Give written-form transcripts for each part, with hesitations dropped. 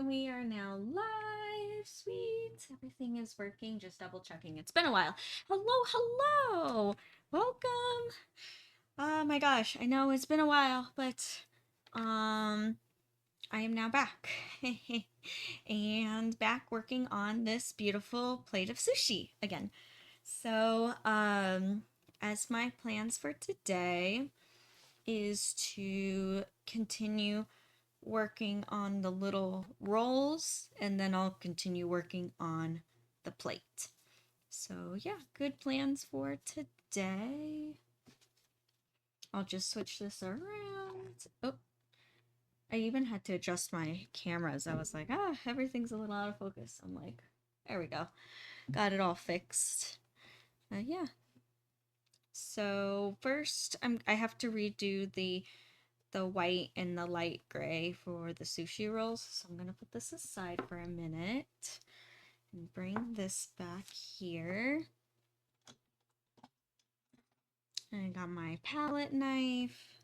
We are now live. Sweet. Everything is working. Just double checking. It's been a while. Hello. Welcome. Oh my gosh. I know it's been a while, but I am now back. And back working on this beautiful plate of sushi again. So, as my plans for today is to continue working on the little rolls, and then I'll continue working on the plate. So yeah, good plans for today. I'll just switch this around. Oh, I even had to adjust my cameras. I was like, everything's a little out of focus. I'm like, there we go. Got it all fixed. Yeah. So first, I have to redo the white and the light gray for the sushi rolls. So I'm going to put this aside for a minute and bring this back here. And I got my palette knife.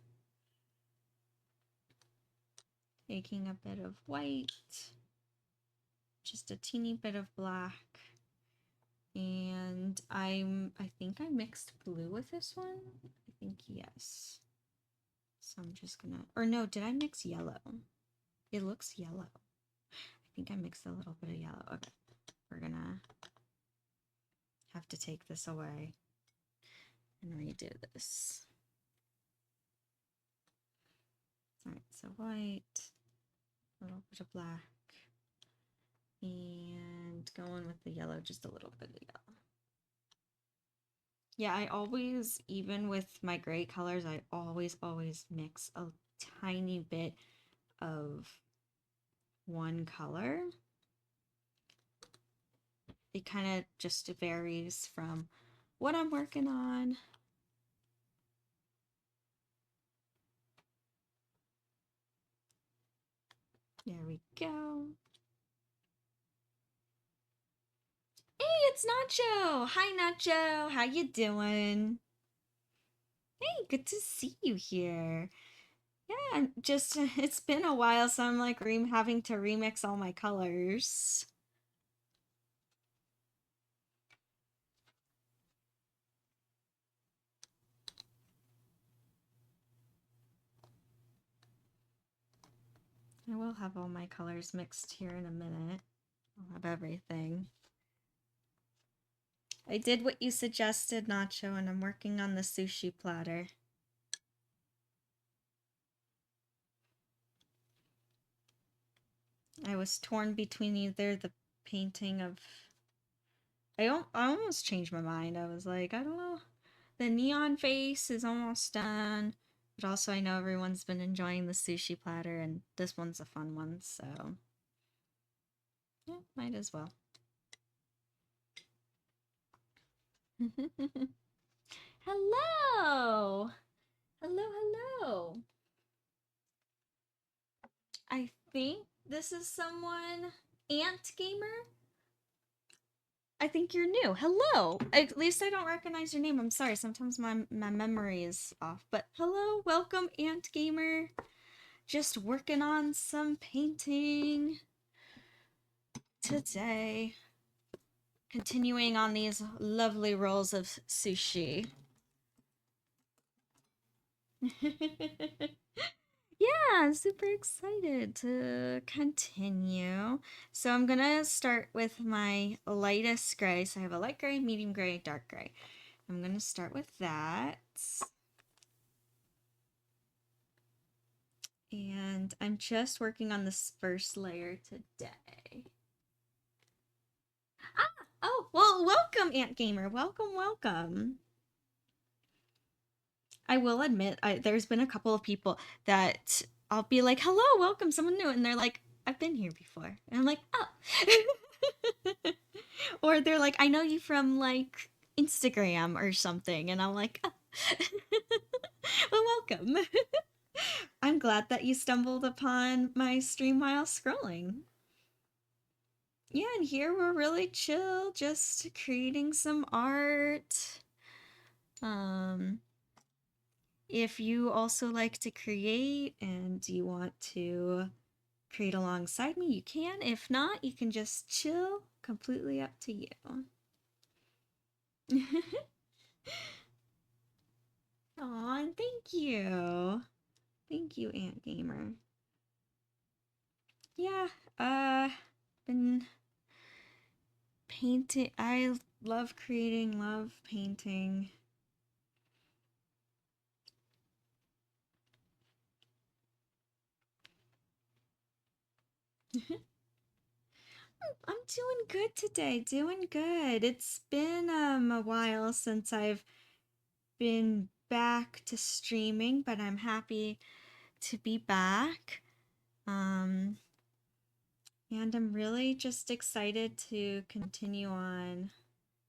Taking a bit of white. Just a teeny bit of black. And I think I mixed blue with this one. I think yes. So I'm just gonna, or no, did I mix yellow? It looks yellow. I think I mixed a little bit of yellow. Okay, we're gonna have to take this away and redo this. Alright, so white, a little bit of black, and going with the yellow, just a little bit of yellow. Yeah, I always, even with my gray colors, I always mix a tiny bit of one color. It kind of just varies from what I'm working on. There we go. Hey, it's Nacho! Hi, Nacho! How you doing? Hey, good to see you here. Yeah, just, it's been a while, so I'm like having to remix all my colors. I will have all my colors mixed here in a minute. I'll have everything. I did what you suggested, Nacho, and I'm working on the sushi platter. I was torn between either the painting of... I almost changed my mind. I was like, I don't know. The neon face is almost done. But also I know everyone's been enjoying the sushi platter, and this one's a fun one, so... yeah, might as well. Hello! Hello! I think this is someone... Ant Gamer? I think you're new. Hello! At least I don't recognize your name. I'm sorry. Sometimes my memory is off. But hello, welcome, Ant Gamer. Just working on some painting today. Continuing on these lovely rolls of sushi. Yeah, I'm super excited to continue. So I'm gonna start with my lightest gray. So I have a light gray, medium gray, dark gray. I'm gonna start with that. And I'm just working on this first layer today. Oh, well, welcome, Ant Gamer. Welcome. I will admit, there's been a couple of people that I'll be like, hello, welcome, someone new. And they're like, I've been here before. And I'm like, oh. Or they're like, I know you from, like, Instagram or something. And I'm like, oh. Well, welcome. I'm glad that you stumbled upon my stream while scrolling. Yeah, and here we're really chill, just creating some art. If you also like to create and you want to create alongside me, you can. If not, you can just chill. Completely up to you. Aw, thank you. Thank you, Ant Gamer. Yeah, been painting. I love creating, love painting. I'm doing good today, doing good. It's been a while since I've been back to streaming, but I'm happy to be back. Um, and I'm really just excited to continue on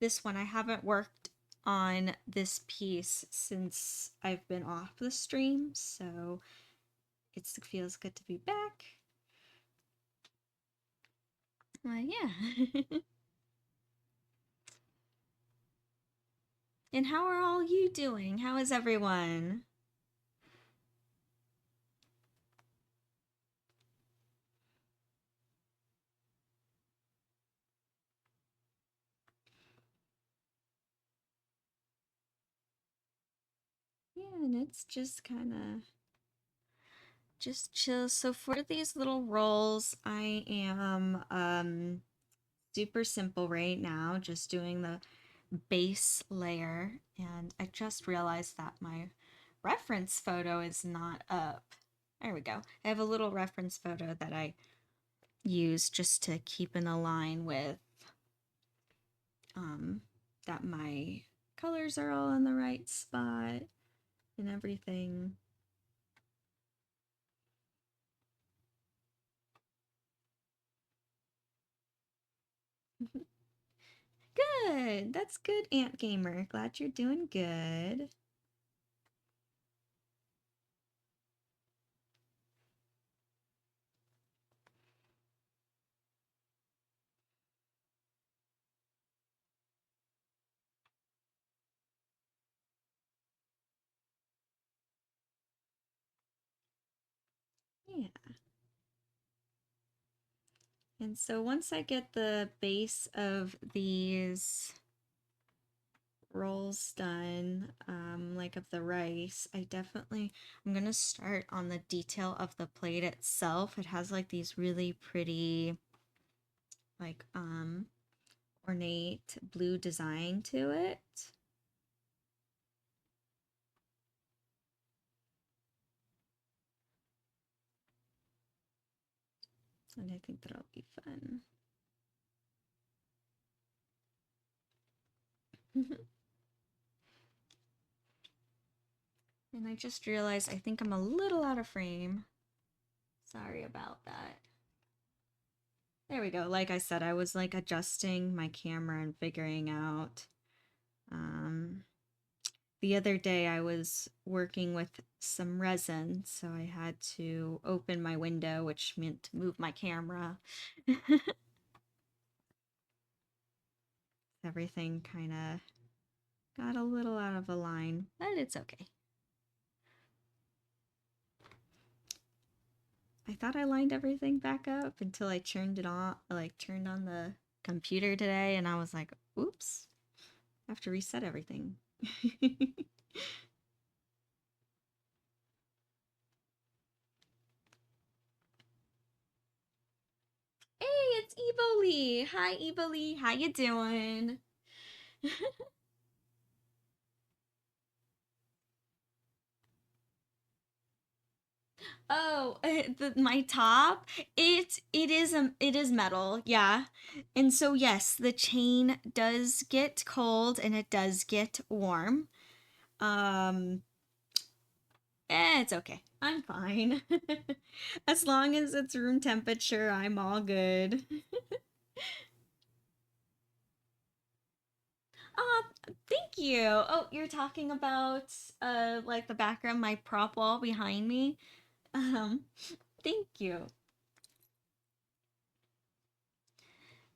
this one. I haven't worked on this piece since I've been off the stream, so it feels good to be back. Yeah. And how are all you doing? How is everyone? Yeah, and it's just kind of just chill. So for these little rolls, I am super simple right now, just doing the base layer, and I just realized that my reference photo is not up. There we go. I have a little reference photo that I use just to keep in a line with that my colors are all in the right spot and everything. Good. That's good, Ant Gamer. Glad you're doing good. Yeah. And so once I get the base of these rolls done, like of the rice, I'm gonna start on the detail of the plate itself. It has like these really pretty, like, ornate blue design to it. And I think that'll be fun. And I just realized I think I'm a little out of frame. Sorry about that. There we go. Like I said, I was like adjusting my camera and figuring out. The other day I was working with some resin, so I had to open my window, which meant to move my camera. Everything kind of got a little out of a line, but it's okay. I thought I lined everything back up until I turned it on, like turned on the computer today, and I was like, oops, I have to reset everything. Hey, it's Eboli. Hi, Eboli. How you doing? Oh, my top. It is metal, yeah. And so yes, the chain does get cold and it does get warm. Um, it's okay. I'm fine. As long as it's room temperature, I'm all good. Thank you. Oh, you're talking about like the background, my prop wall behind me. Um, thank you.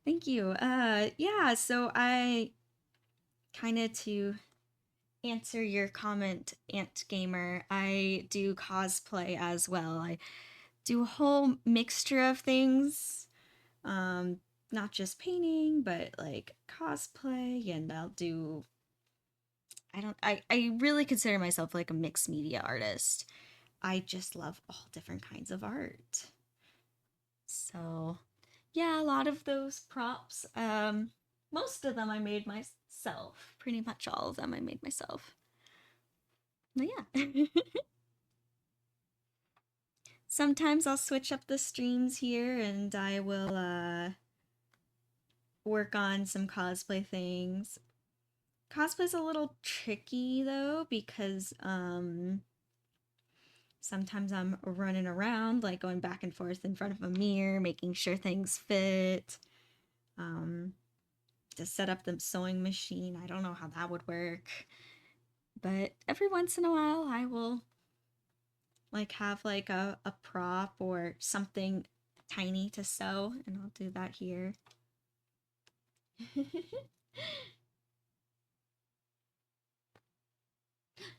Thank you. Yeah, so I kind of to answer your comment, Ant Gamer, I do cosplay as well. I do a whole mixture of things. Not just painting, but like cosplay, and I'll do I really consider myself like a mixed media artist. I just love all different kinds of art. So, yeah, a lot of those props, most of them I made myself. Pretty much all of them I made myself. But yeah. Sometimes I'll switch up the streams here and I will work on some cosplay things. Cosplay's a little tricky though because sometimes I'm running around like going back and forth in front of a mirror making sure things fit. Um to set up the sewing machine, I don't know how that would work. But every once in a while I will like have like a prop or something tiny to sew, and I'll do that here.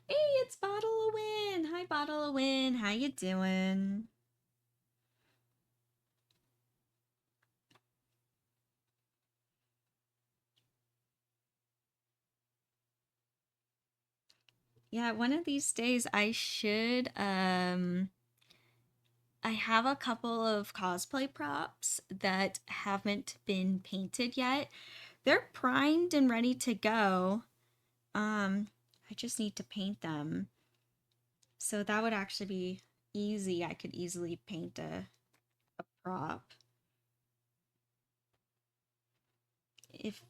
Hey, it's Bottle of Win. Hi, Bottle of Win. How you doing? Yeah, one of these days I should I have a couple of cosplay props that haven't been painted yet. They're primed and ready to go. I just need to paint them. So that would actually be easy. I could easily paint a prop. If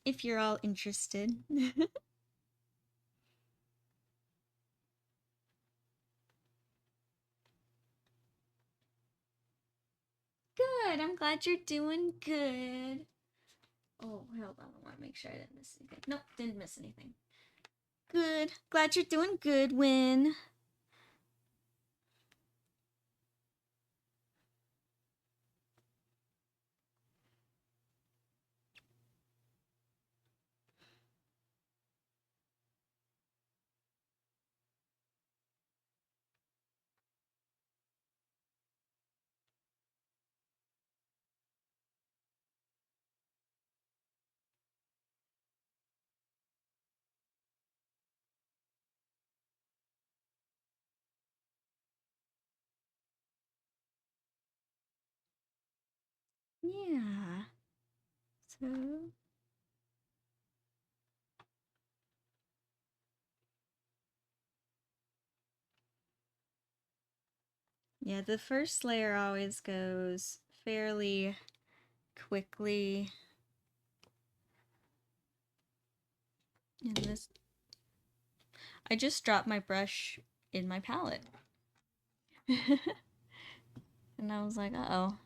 if you're all interested. Good. I'm glad you're doing good. Oh, hold on. I want to make sure I didn't miss anything. Nope, didn't miss anything. Good. Glad you're doing good, Win. Yeah. So, yeah, the first layer always goes fairly quickly. And this, I just dropped my brush in my palette. And I was like, uh-oh.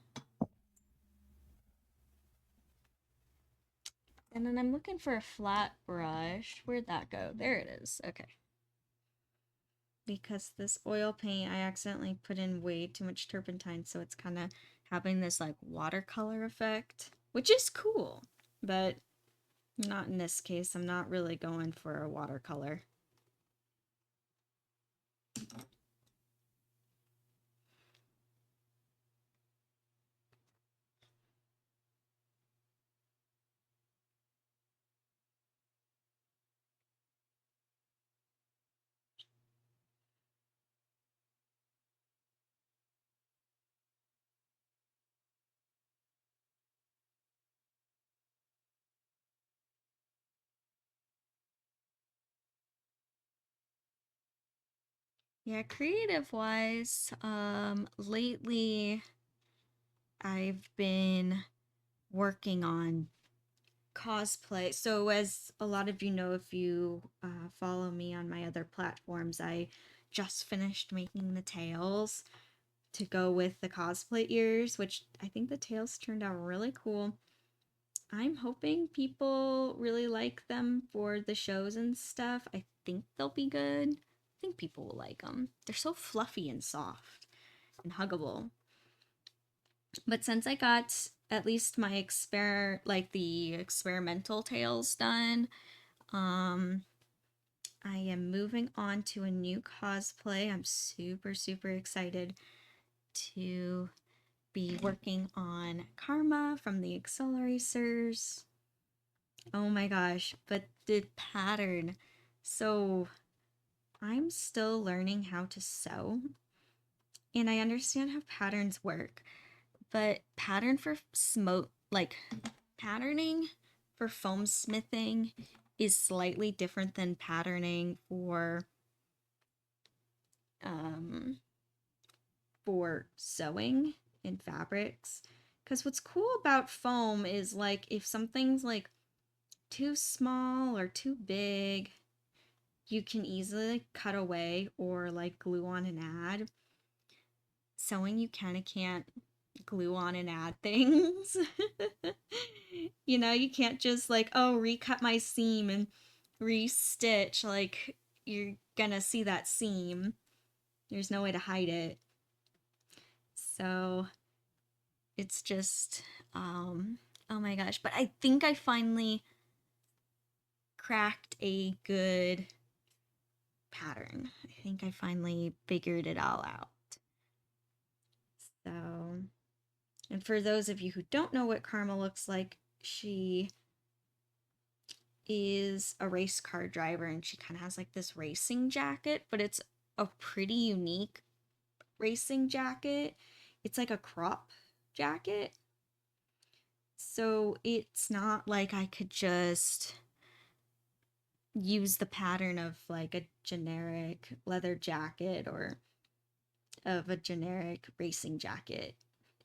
And then I'm looking for a flat brush. Where'd that go? There it is. Okay. Because this oil paint, I accidentally put in way too much turpentine, so it's kind of having this like watercolor effect, which is cool, but not in this case. I'm not really going for a watercolor. Yeah, creative wise, lately I've been working on cosplay. So, as a lot of you know, if you follow me on my other platforms, I just finished making the tails to go with the cosplay ears, which I think the tails turned out really cool. I'm hoping people really like them for the shows and stuff. I think they'll be good. I think people will like them. They're so fluffy and soft and huggable. But since I got at least my the experimental tails done, um I am moving on to a new cosplay. I'm super excited to be working on Karma from the Acceleracers. Oh my gosh, but the pattern. So I'm still learning how to sew, and I understand how patterns work, but patterning for foam smithing is slightly different than patterning for sewing in fabrics. Because what's cool about foam is like if something's like too small or too big, you can easily cut away or like glue on and add. Sewing, you kind of can't glue on and add things. You know, you can't just like, oh, recut my seam and restitch. Like, you're gonna see that seam. There's no way to hide it. So it's just, oh my gosh. But I think I finally cracked a good pattern. I think I finally figured it all out. So, and for those of you who don't know what Karma looks like, she is a race car driver and she kind of has like this racing jacket, but it's a pretty unique racing jacket. It's like a crop jacket. So it's not like I could just use the pattern of like a generic leather jacket or of a generic racing jacket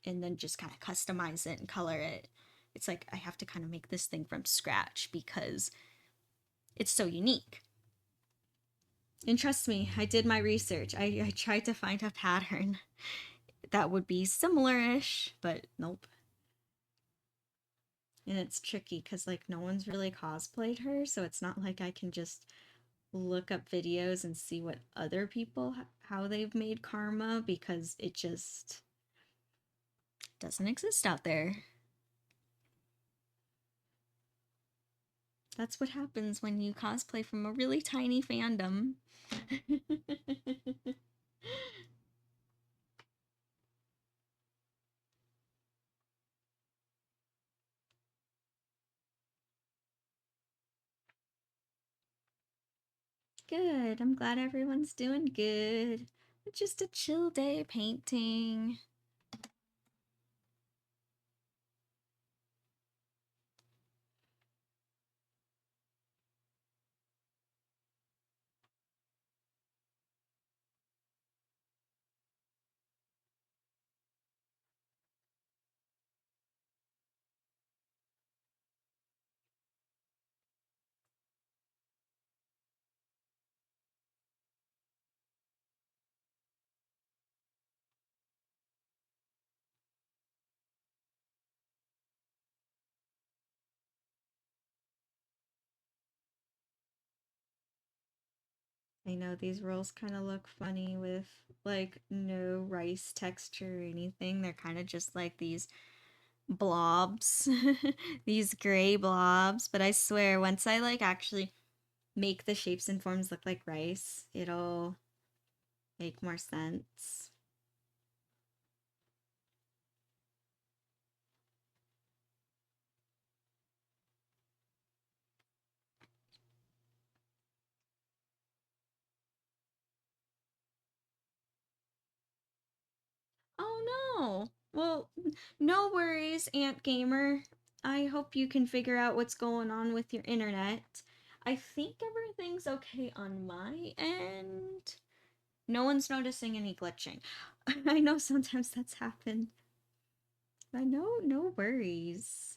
and then just kind of customize it and color it. It's like I have to kind of make this thing from scratch because it's so unique. And trust me, I did my research. I tried to find a pattern that would be similar-ish, but nope. And it's tricky because like no one's really cosplayed her, so it's not like I can just look up videos and see what other people how they've made Karma, because it just doesn't exist out there. That's what happens when you cosplay from a really tiny fandom. Good. I'm glad everyone's doing good. It's just a chill day painting. I know these rolls kind of look funny with like no rice texture or anything. They're kind of just like these blobs, these gray blobs. But I swear, once I like actually make the shapes and forms look like rice, it'll make more sense. Oh no. Well, no worries, Ant Gamer. I hope you can figure out what's going on with your internet. I think everything's okay on my end. No one's noticing any glitching. I know sometimes that's happened. But no worries.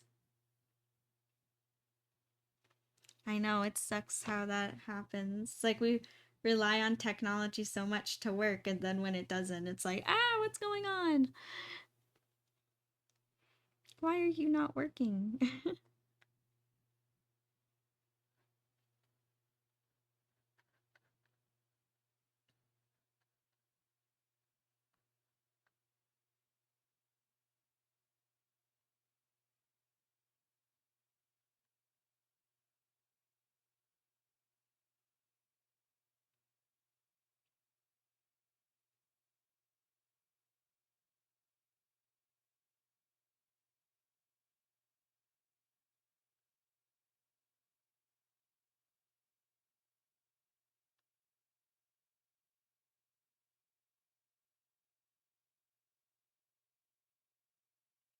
I know it sucks how that happens. It's like we rely on technology so much to work, and then when it doesn't, it's like, ah, what's going on? Why are you not working?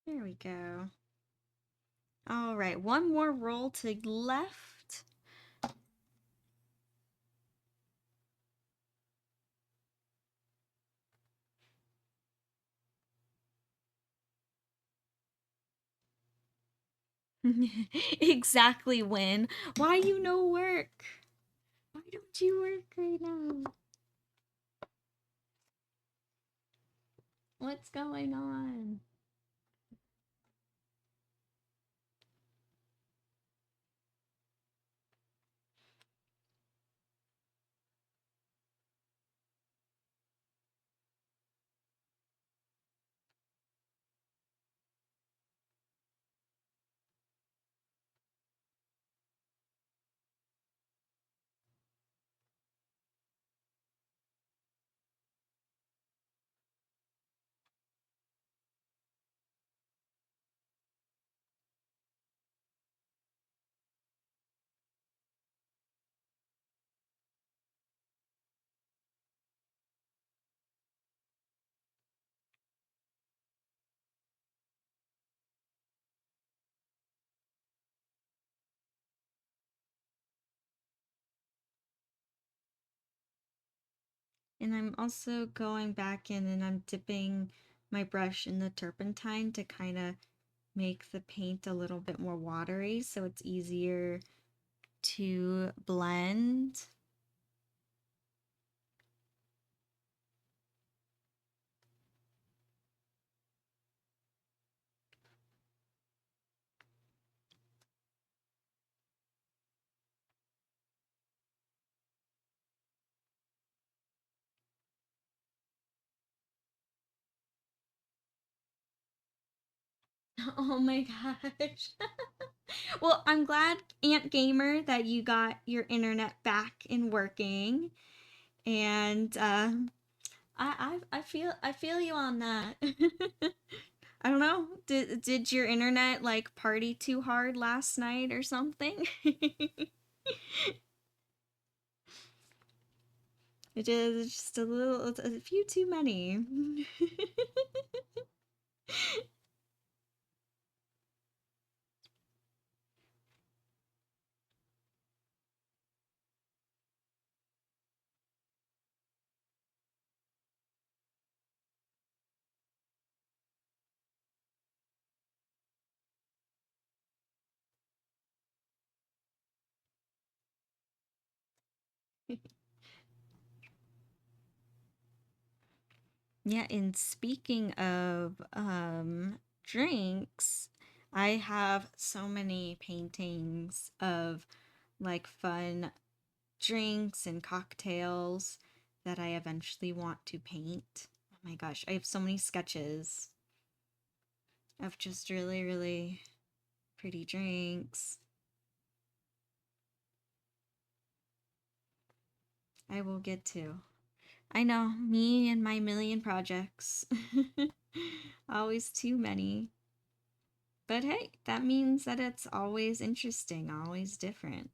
There we go. All right, one more roll to left. Exactly when. Why you no work? Why don't you work right now? What's going on? And I'm also going back in and I'm dipping my brush in the turpentine to kind of make the paint a little bit more watery so it's easier to blend. Oh my gosh. Well, I'm glad, Aunt Gamer, that you got your internet back and working. And I feel you on that. I don't know. Did your internet like party too hard last night or something? It is just a few too many. Yeah, and speaking of drinks, I have so many paintings of like fun drinks and cocktails that I eventually want to paint. Oh my gosh, I have so many sketches of just really, really pretty drinks. I will get to. I know, me and my million projects. Always too many. But hey, that means that it's always interesting, always different.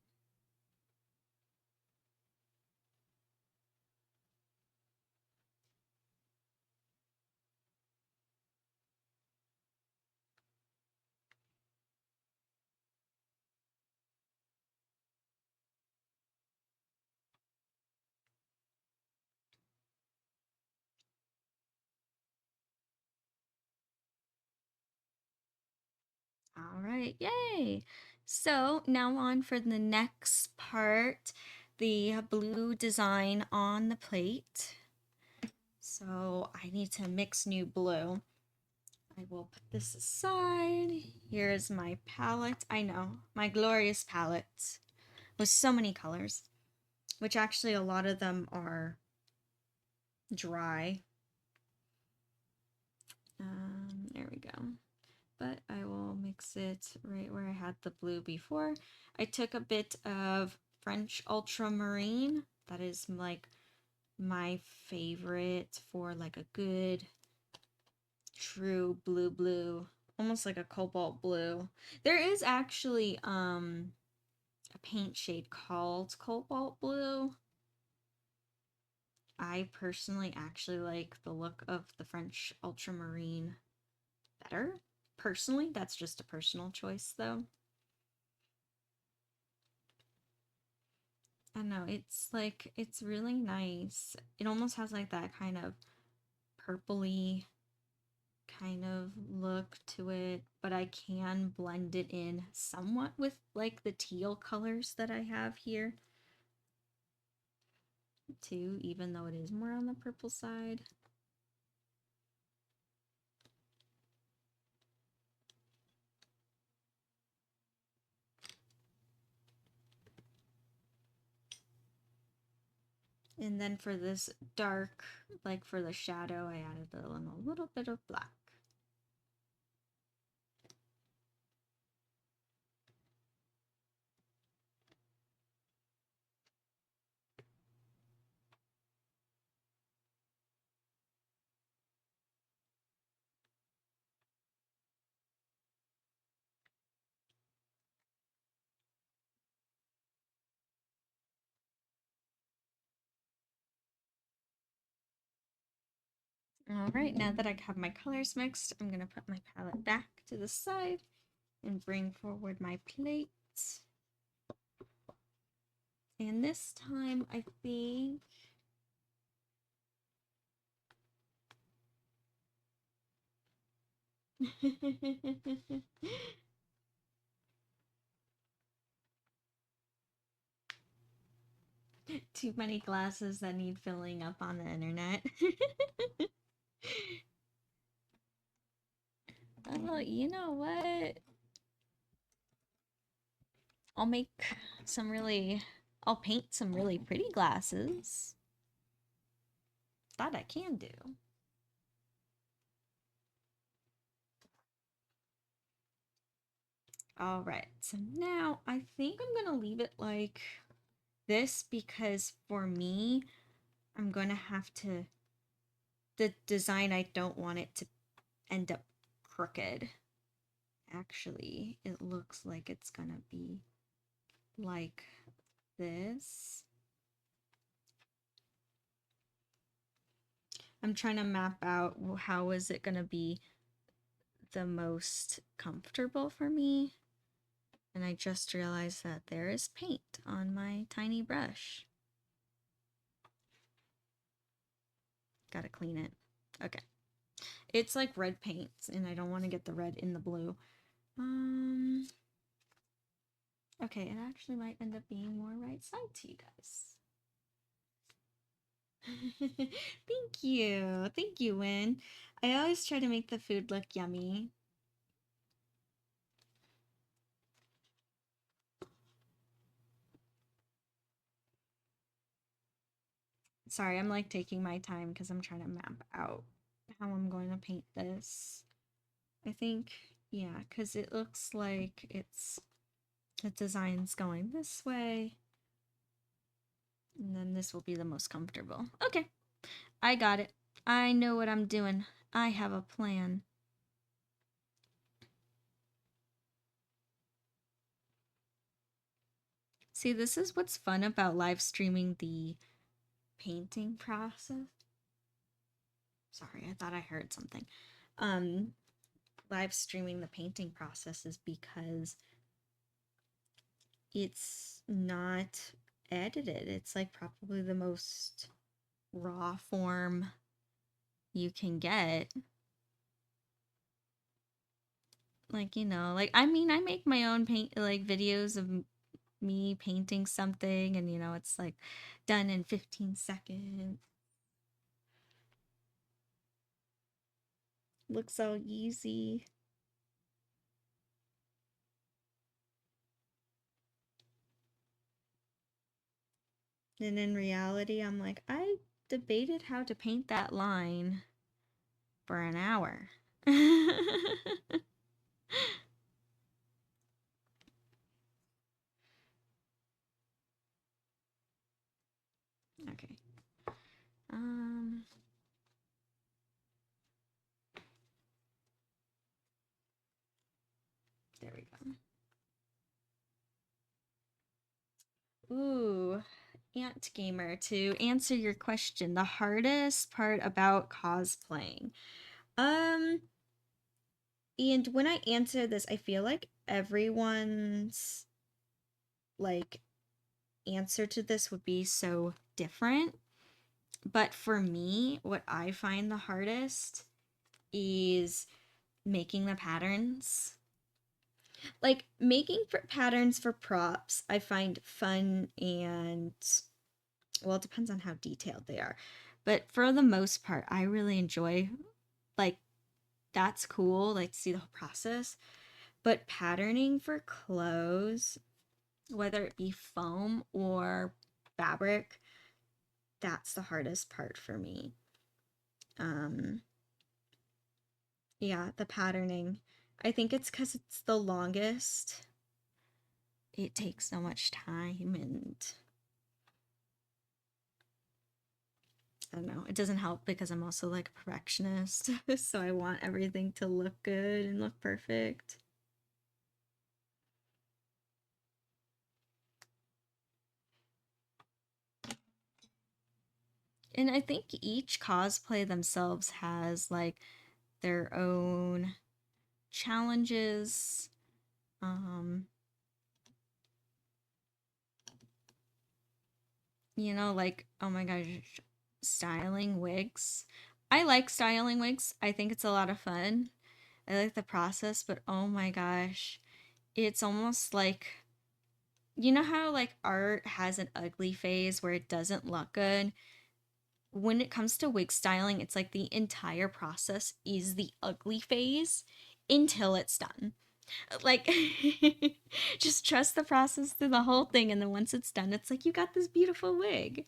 All right, yay! So now on for the next part, the blue design on the plate. So I need to mix new blue. I will put this aside. Here's my palette. I know, my glorious palette with so many colors, which actually a lot of them are dry. There we go. But I will mix it right where I had the blue before. I took a bit of French ultramarine. That is like my favorite for like a good true blue, almost like a cobalt blue. There is actually a paint shade called cobalt blue. I personally actually like the look of the French ultramarine better, personally, that's just a personal choice though. I don't know, it's like, it's really nice. It almost has like that kind of purpley kind of look to it, but I can blend it in somewhat with like the teal colors that I have here too, even though it is more on the purple side. And then for this dark, like for the shadow, I added a little bit of black. All right, now that I have my colors mixed, I'm gonna put my palette back to the side and bring forward my plate. And this time, I think too many glasses that need filling up on the internet. Oh, you know what? I'll make some really, I'll paint some really pretty glasses. That I can do. All right, so now I think I'm gonna leave it like this because for me, I'm gonna have to, the design, I don't want it to end up crooked. Actually, it looks like it's gonna be like this. I'm trying to map out how is it gonna be the most comfortable for me. And I just realized that there is paint on my tiny brush. Gotta clean it. Okay. It's like red paint, and I don't want to get the red in the blue. Okay, it actually might end up being more right side to you guys. Thank you. Thank you, Win. I always try to make the food look yummy. Sorry, I'm like taking my time because I'm trying to map out how I'm going to paint this. I think, yeah, because it looks like it's, the design's going this way. And then this will be the most comfortable. Okay, I got it. I know what I'm doing. I have a plan. See, this is what's fun about live streaming the painting process. Sorry, I thought I heard something. Live streaming the painting process is because it's not edited. It's like probably the most raw form you can get. Like, you know, like I mean, I make my own paint like videos of me painting something and you know, it's like done in 15 seconds. Looks so easy. And in reality, I'm like, I debated how to paint that line for an hour. Okay. Um, there we go. Ooh, Ant Gamer, to answer your question, the hardest part about cosplaying. Um, And when I answer this, I feel like everyone's like answer to this would be so different. But for me, what I find the hardest is making the patterns. Like making for patterns for props, I find fun and well, it depends on how detailed they are. But for the most part, I really enjoy like that's cool, like to see the whole process. But patterning for clothes, whether it be foam or fabric, that's the hardest part for me. Um yeah, the patterning. I think it's cuz it's the longest. It takes so much time and I don't know. It doesn't help because I'm also like a perfectionist. So I want everything to look good and look perfect. And I think each cosplay themselves has like their own challenges. Um, like oh my gosh, styling wigs. I like styling wigs. I think it's a lot of fun. I like the process, but oh my gosh, it's almost like how like art has an ugly phase where it doesn't look good. When it comes to wig styling, it's like the entire process is the ugly phase until it's done. Like, just trust the process through the whole thing, and then once it's done, it's like you got this beautiful wig.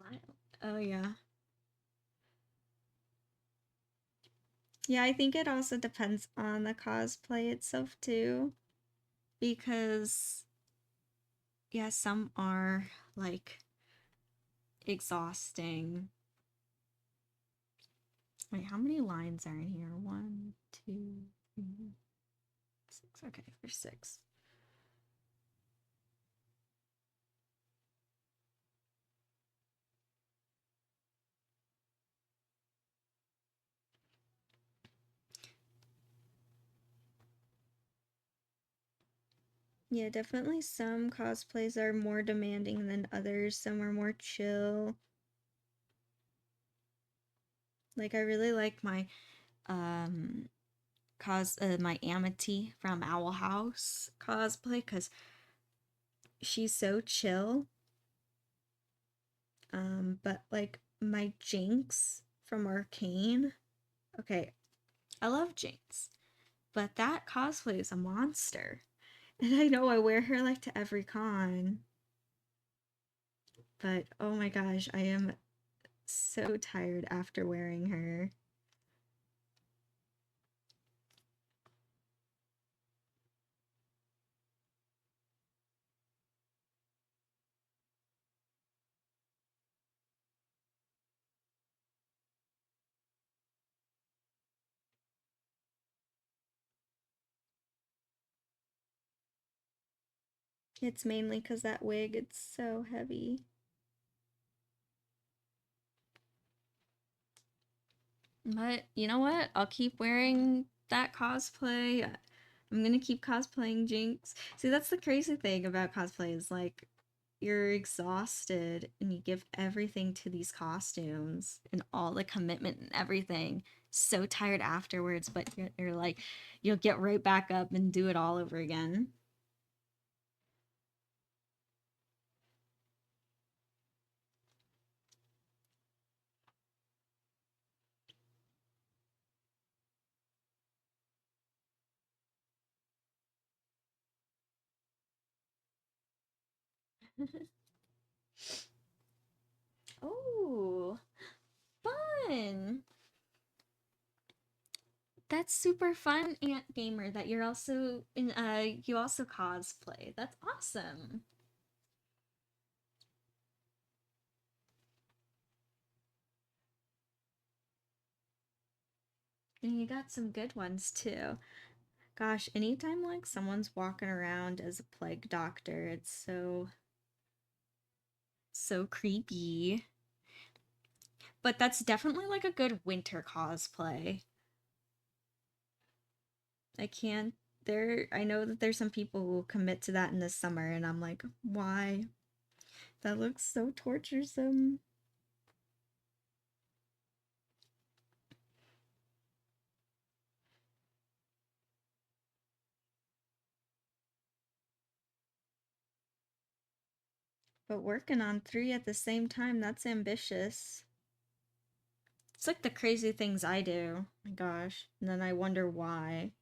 Wow. Oh, yeah. Yeah, I think it also depends on the cosplay itself, too. Because, yeah, some are like exhausting. Wait, how many lines are in here? One, two, three, six. Okay, there's six. Yeah, definitely some cosplays are more demanding than others. Some are more chill. Like I really like my my Amity from Owl House cosplay cuz she's so chill. But like my Jinx from Arcane. Okay, I love Jinx, but that cosplay is a monster. And I know I wear her like to every con. But oh my gosh, I am so tired after wearing her. It's mainly because that wig, it's so heavy. But you know what? I'll keep wearing that cosplay. I'm gonna keep cosplaying Jinx. See, that's the crazy thing about cosplay is like you're exhausted and you give everything to these costumes and all the commitment and everything. So tired afterwards, but you're like, you'll get right back up and do it all over again. Oh, fun! That's super fun, Ant Gamer, that you're also in you also cosplay. That's awesome. And you got some good ones too. Gosh, anytime like someone's walking around as a plague doctor, it's so creepy. But that's definitely like a good winter cosplay. I can't I know that there's some people who will commit to that in the summer and I'm like, why? That looks so torturesome. But working on three at the same time, that's ambitious. It's like the crazy things I do. My gosh. And then I wonder why.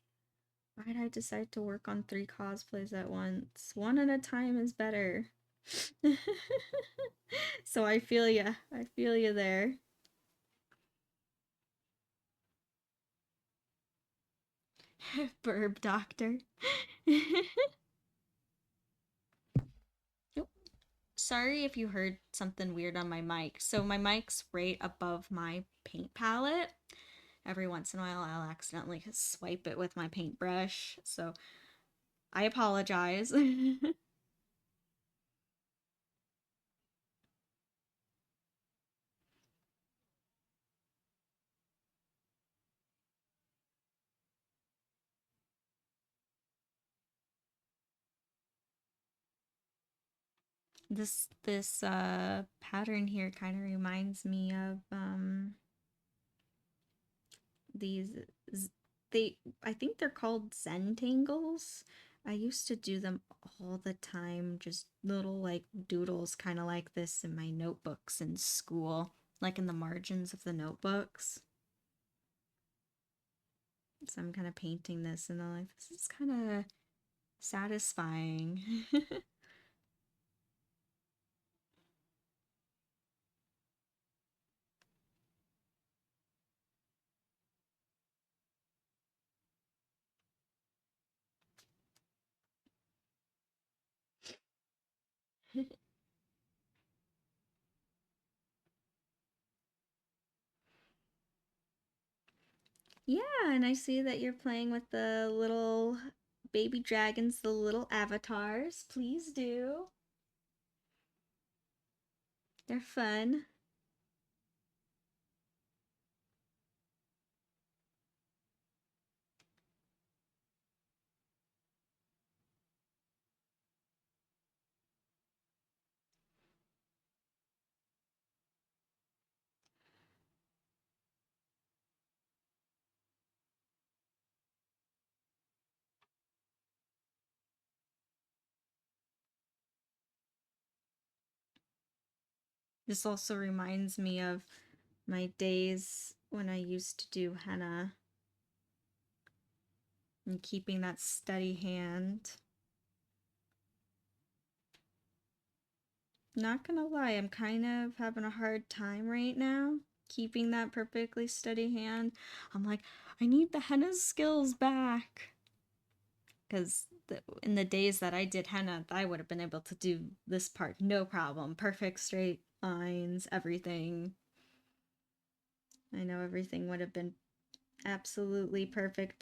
Why did I decide to work on three cosplays at once? One at a time is better. So I feel ya. I feel you there. Burb doctor. Nope. Sorry if you heard something weird on my mic. So my mic's right above my paint palette. Every once in a while, I'll accidentally swipe it with my paintbrush. So I apologize. This pattern here kind of reminds me of these they I think they're called Zen tangles. I used to do them all the time, just little like doodles kind of like this in my notebooks in school, like in the margins of the notebooks. So I'm kind of painting this and I'm like, this is kind of satisfying. Yeah, and I see that you're playing with the little baby dragons, the little avatars. Please do. They're fun. This also reminds me of my days when I used to do henna and keeping that steady hand. Not gonna lie, I'm kind of having a hard time right now keeping that perfectly steady hand. I'm like, I need the henna skills back. Because in the days that I did henna, I would have been able to do this part no problem. Perfect straight lines, everything. I know everything would have been absolutely perfect.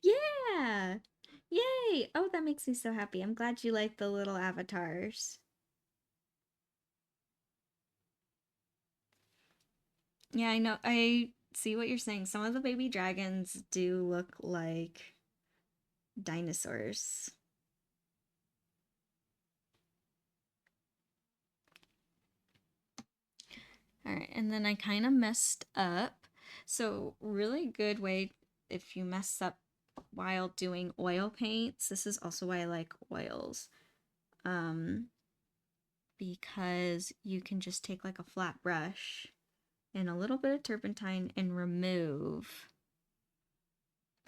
Yeah! Yay! Oh, that makes me so happy. I'm glad you like the little avatars. Yeah, I know. I see what you're saying. Some of the baby dragons do look like dinosaurs. All right, and then I kind of messed up. So, really good way if you mess up while doing oil paints. This is also why I like oils. because you can just take like a flat brush and a little bit of turpentine and remove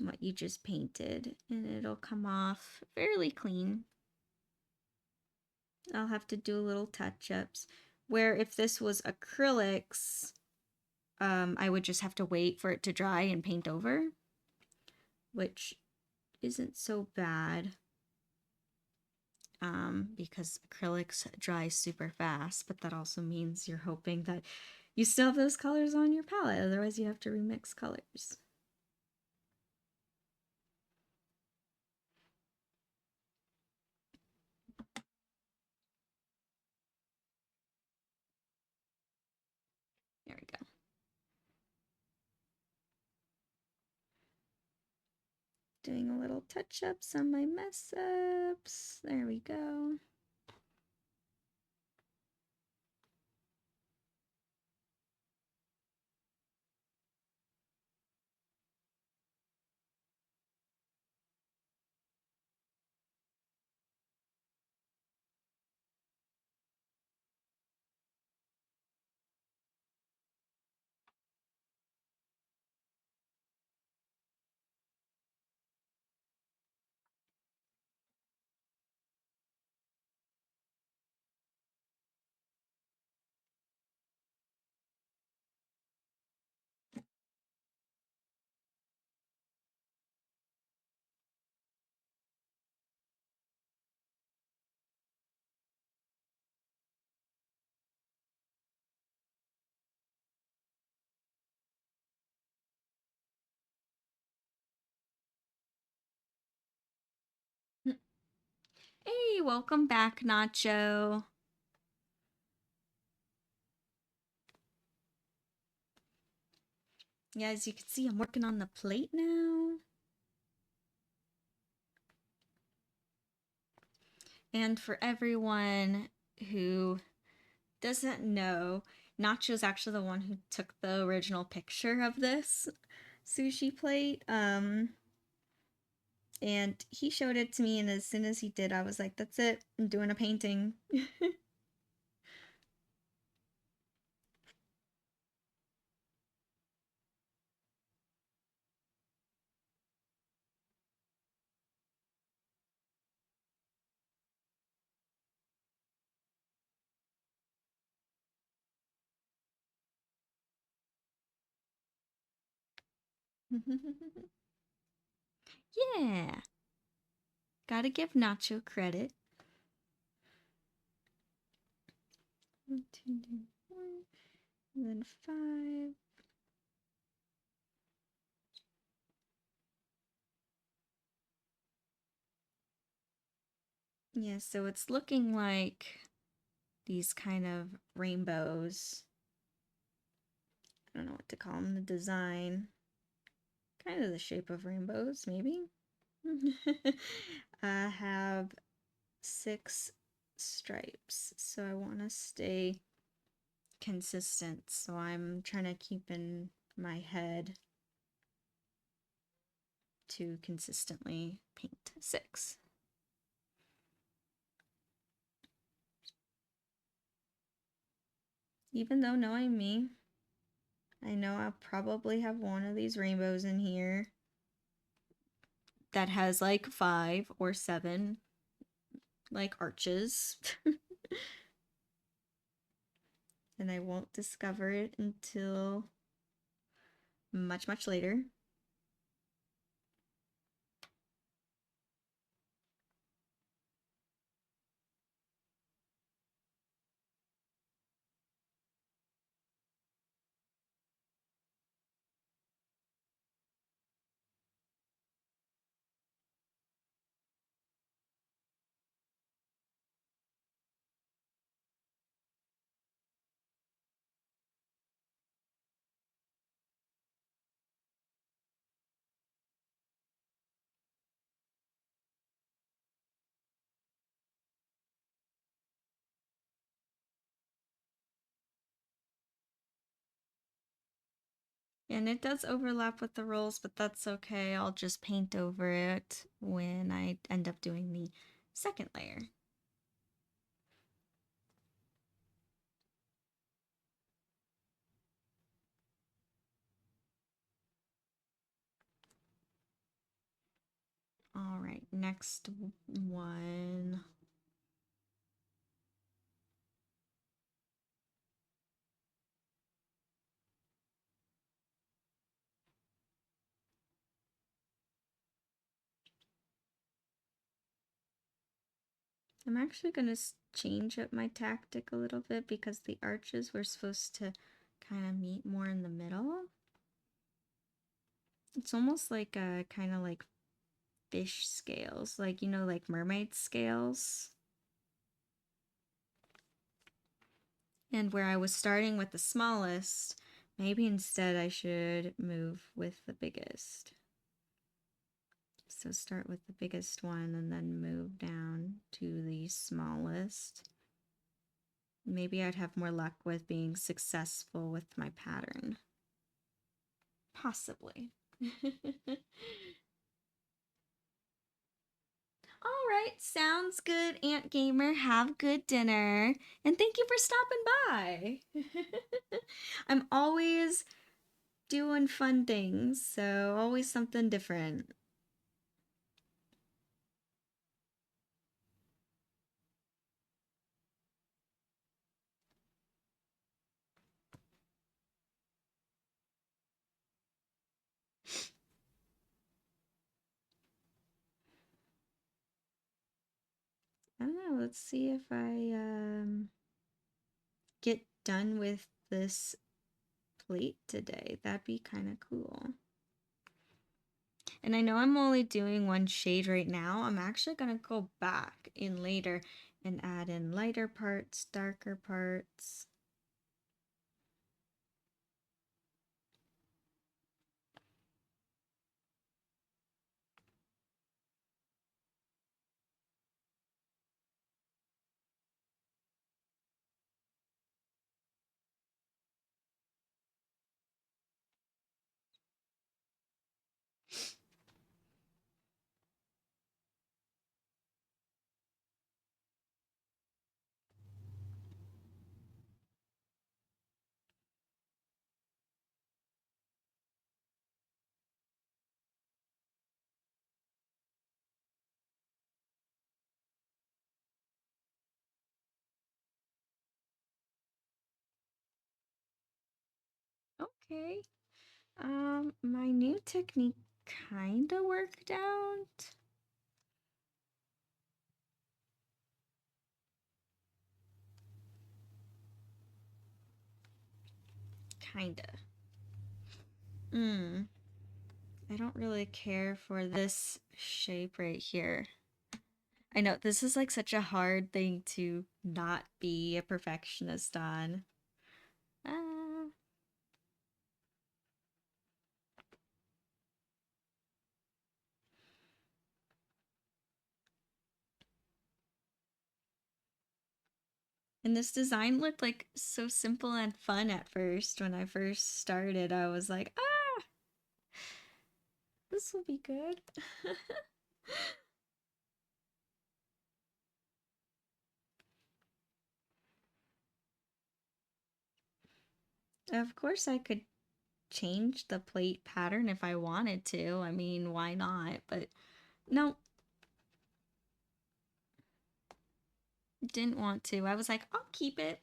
what you just painted, and it'll come off fairly clean. I'll have to do little touch-ups, where if this was acrylics, I would just have to wait for it to dry and paint over, which isn't so bad, because acrylics dry super fast, but that also means you're hoping that you still have those colors on your palette, otherwise you have to remix colors. There we go. Doing a little touch-ups on my mess-ups. There we go. Hey, welcome back, Nacho. Yeah, as you can see, I'm working on the plate now. And for everyone who doesn't know, Nacho's actually the one who took the original picture of this sushi plate. And he showed it to me, and as soon as he did, I was like, that's it, I'm doing a painting. Yeah. Gotta give Nacho credit. 1, 2, 3, 4, and then 5. Yeah, so it's looking like these kind of rainbows. I don't know what to call them, the design. Kind of the shape of rainbows, maybe? I have 6 stripes, so I want to stay consistent. So I'm trying to keep in my head to consistently paint 6. Even though knowing me, I know I'll probably have one of these rainbows in here that has like 5 or 7 like arches. And I won't discover it until much, much later. And it does overlap with the rolls, but that's okay. I'll just paint over it when I end up doing the second layer. next one. I'm actually going to change up my tactic a little bit because the arches were supposed to kind of meet more in the middle. It's almost like a kind of like fish scales, like, you know, like mermaid scales. And where I was starting with the smallest, maybe instead I should move with the biggest. So start with the biggest one and then move down to the smallest. Maybe I'd have more luck with being successful with my pattern. Possibly. All right, sounds good, Ant Gamer. Have good dinner. And thank you for stopping by. I'm always doing fun things, so always something different. I don't know, let's see if I get done with this plate today. That'd be kind of cool. And I know I'm only doing one shade right now. I'm actually going to go back in later and add in lighter parts, darker parts. Okay. My new technique kind of worked out. Kinda. I don't really care for this shape right here. I know this is like such a hard thing to not be a perfectionist on. Ah. And this design looked like so simple and fun at first. When I first started, I was like, ah, this will be good. Of course, I could change the plate pattern if I wanted to. I mean, why not? But no, didn't want to. I was like, I'll keep it.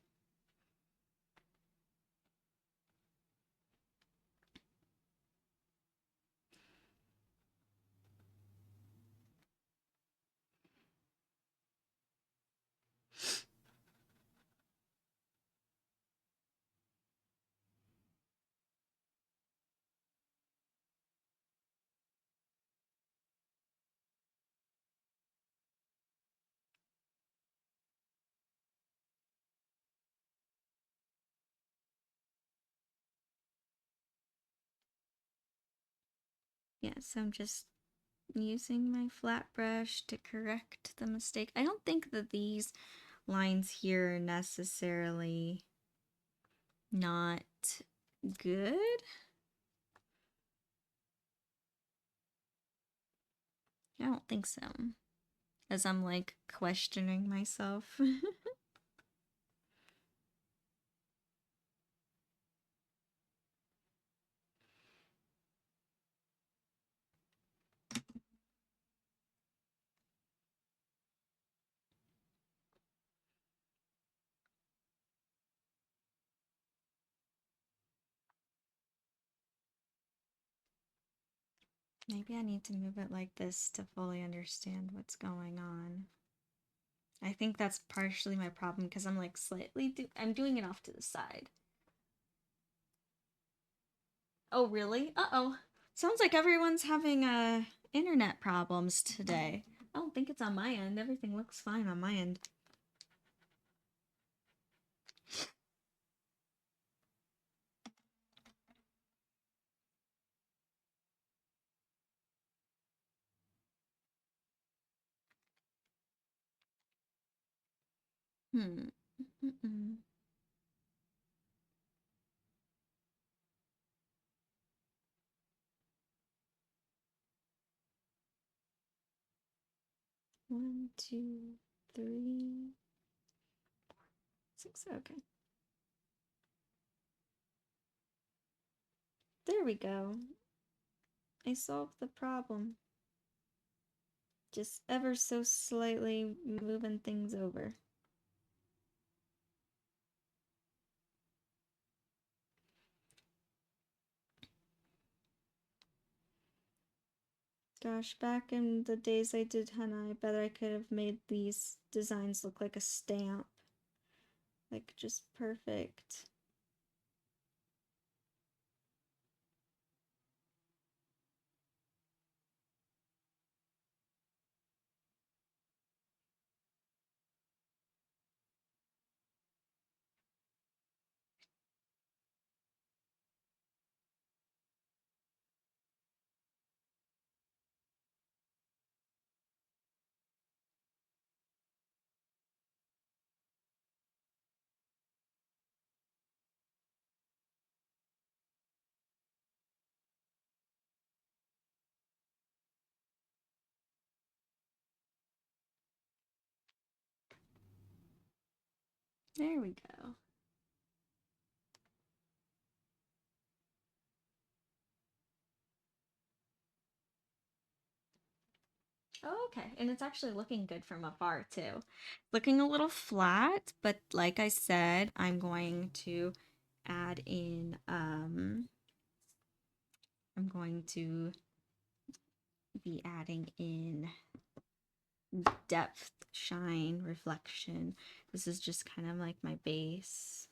Yes, I'm just using my flat brush to correct the mistake. I don't think that these lines here are necessarily not good. I don't think so. As I'm like questioning myself. Maybe I need to move it like this to fully understand what's going on. I think that's partially my problem because I'm like I'm doing it off to the side. Oh, really? Uh-oh. Sounds like everyone's having internet problems today. I don't think it's on my end. Everything looks fine on my end. Hmm. Mm-mm. 1, 2, 3, 6. Okay. There we go. I solved the problem. Just ever so slightly moving things over. Gosh, back in the days I did henna, I bet I could have made these designs look like a stamp. Like, just perfect. There we go. Oh, okay. And it's actually looking good from afar too. Looking a little flat, but like I said, I'm going to add in I'm going to be adding in depth, shine, reflection. This is just kind of like my base.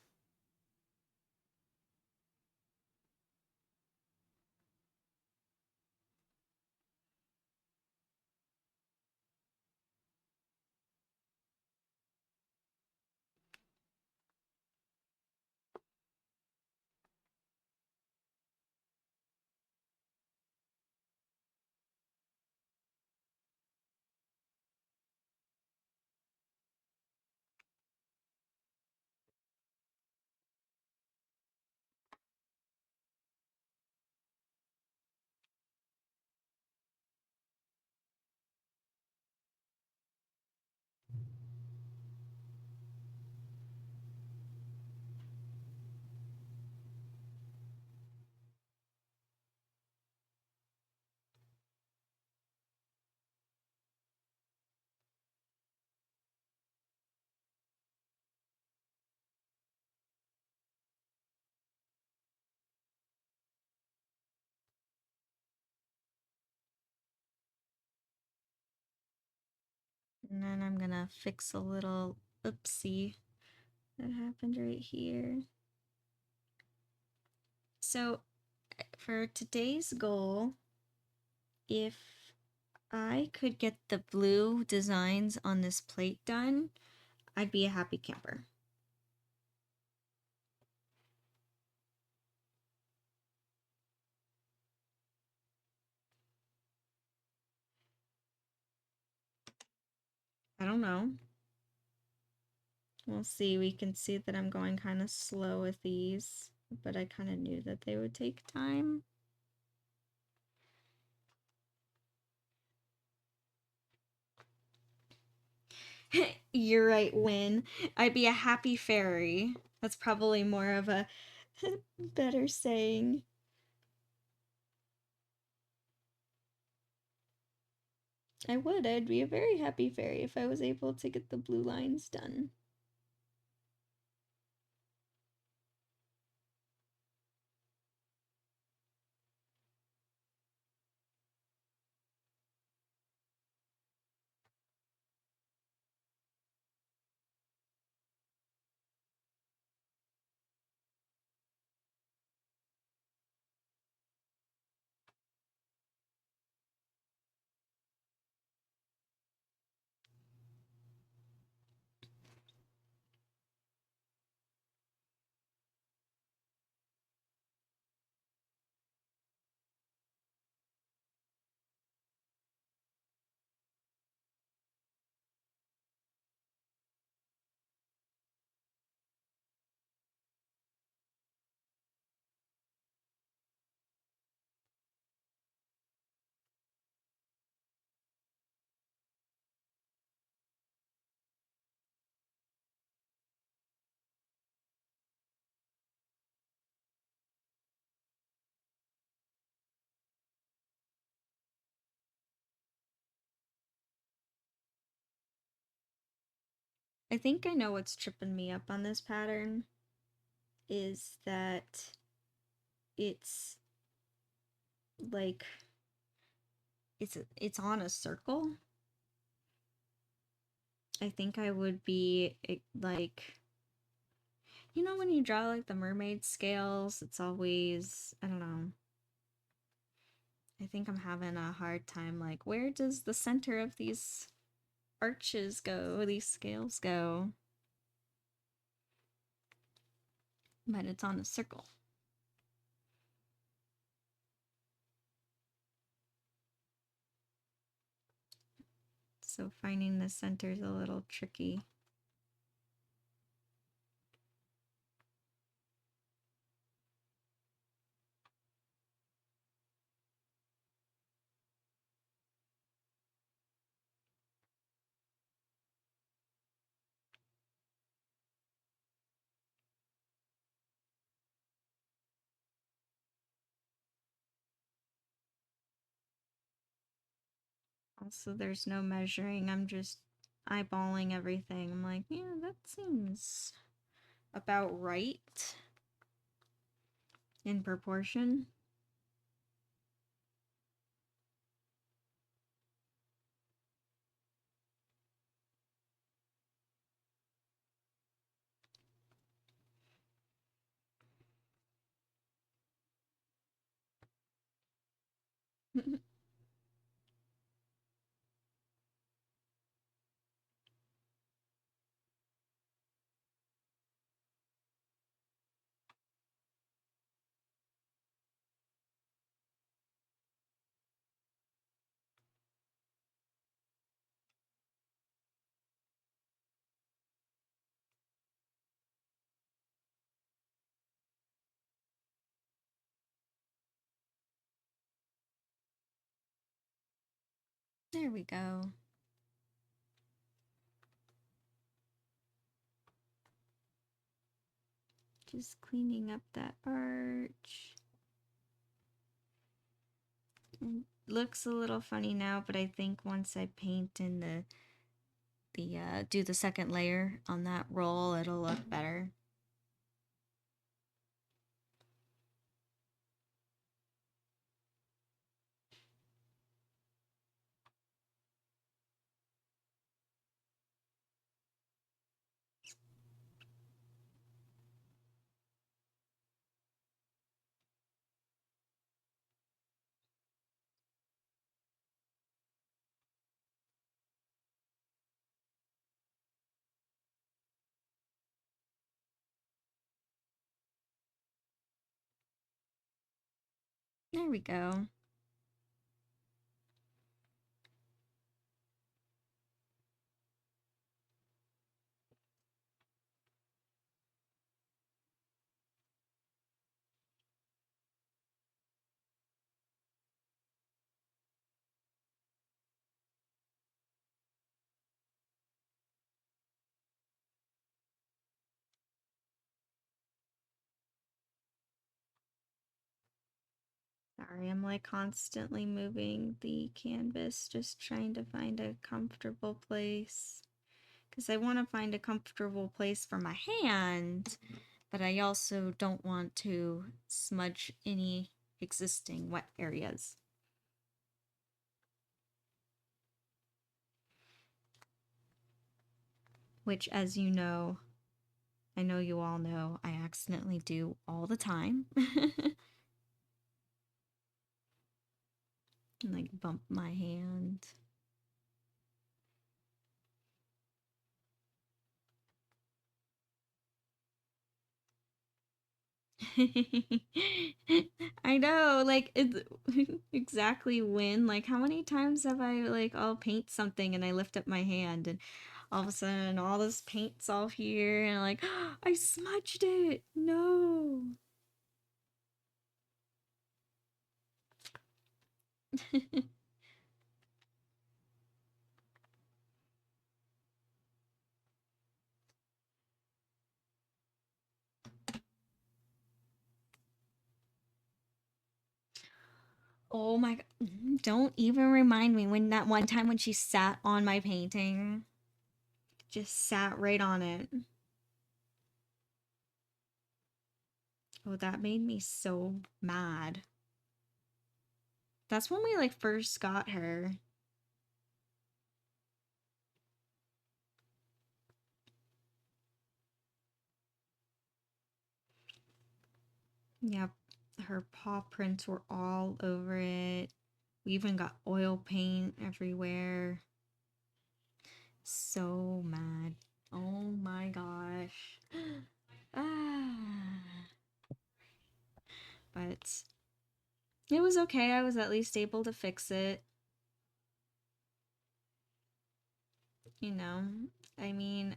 And then I'm gonna fix a little oopsie that happened right here. So for today's goal, if I could get the blue designs on this plate done, I'd be a happy camper. I don't know. We'll see. We can see that I'm going kind of slow with these, but I kind of knew that they would take time. You're right, Win. I'd be a happy fairy. That's probably more of a better saying. I would. I'd be a very happy fairy if I was able to get the blue lines done. I think I know what's tripping me up on this pattern is that it's like it's on a circle. I think I would be like, you know, when you draw like the mermaid scales, it's always, I don't know. I think I'm having a hard time like, where does the center of these arches go, these scales go? But it's on a circle. So finding the center is a little tricky. Also, there's no measuring. I'm just eyeballing everything. I'm like, yeah, that seems about right in proportion. There we go. Just cleaning up that arch. It looks a little funny now, but I think once I paint in do the second layer on that roll, it'll look better. There we go. Sorry, I'm like constantly moving the canvas, just trying to find a comfortable place. Because I want to find a comfortable place for my hand, but I also don't want to smudge any existing wet areas. Which, as you know, I know you all know, I accidentally do all the time. And like bump my hand. I know, like exactly when, like how many times have I like I'll paint something and I lift up my hand and all of a sudden all this paint's all here and I'm like, oh, I smudged it. No. Oh my God. Don't even remind me when that one time when she sat on my painting. Just sat right on it. Oh, that made me so mad. That's when we like first got her. Yep, her paw prints were all over it. We even got oil paint everywhere. So mad. Oh my gosh. Ah. But it was okay. I was at least able to fix it. You know, I mean,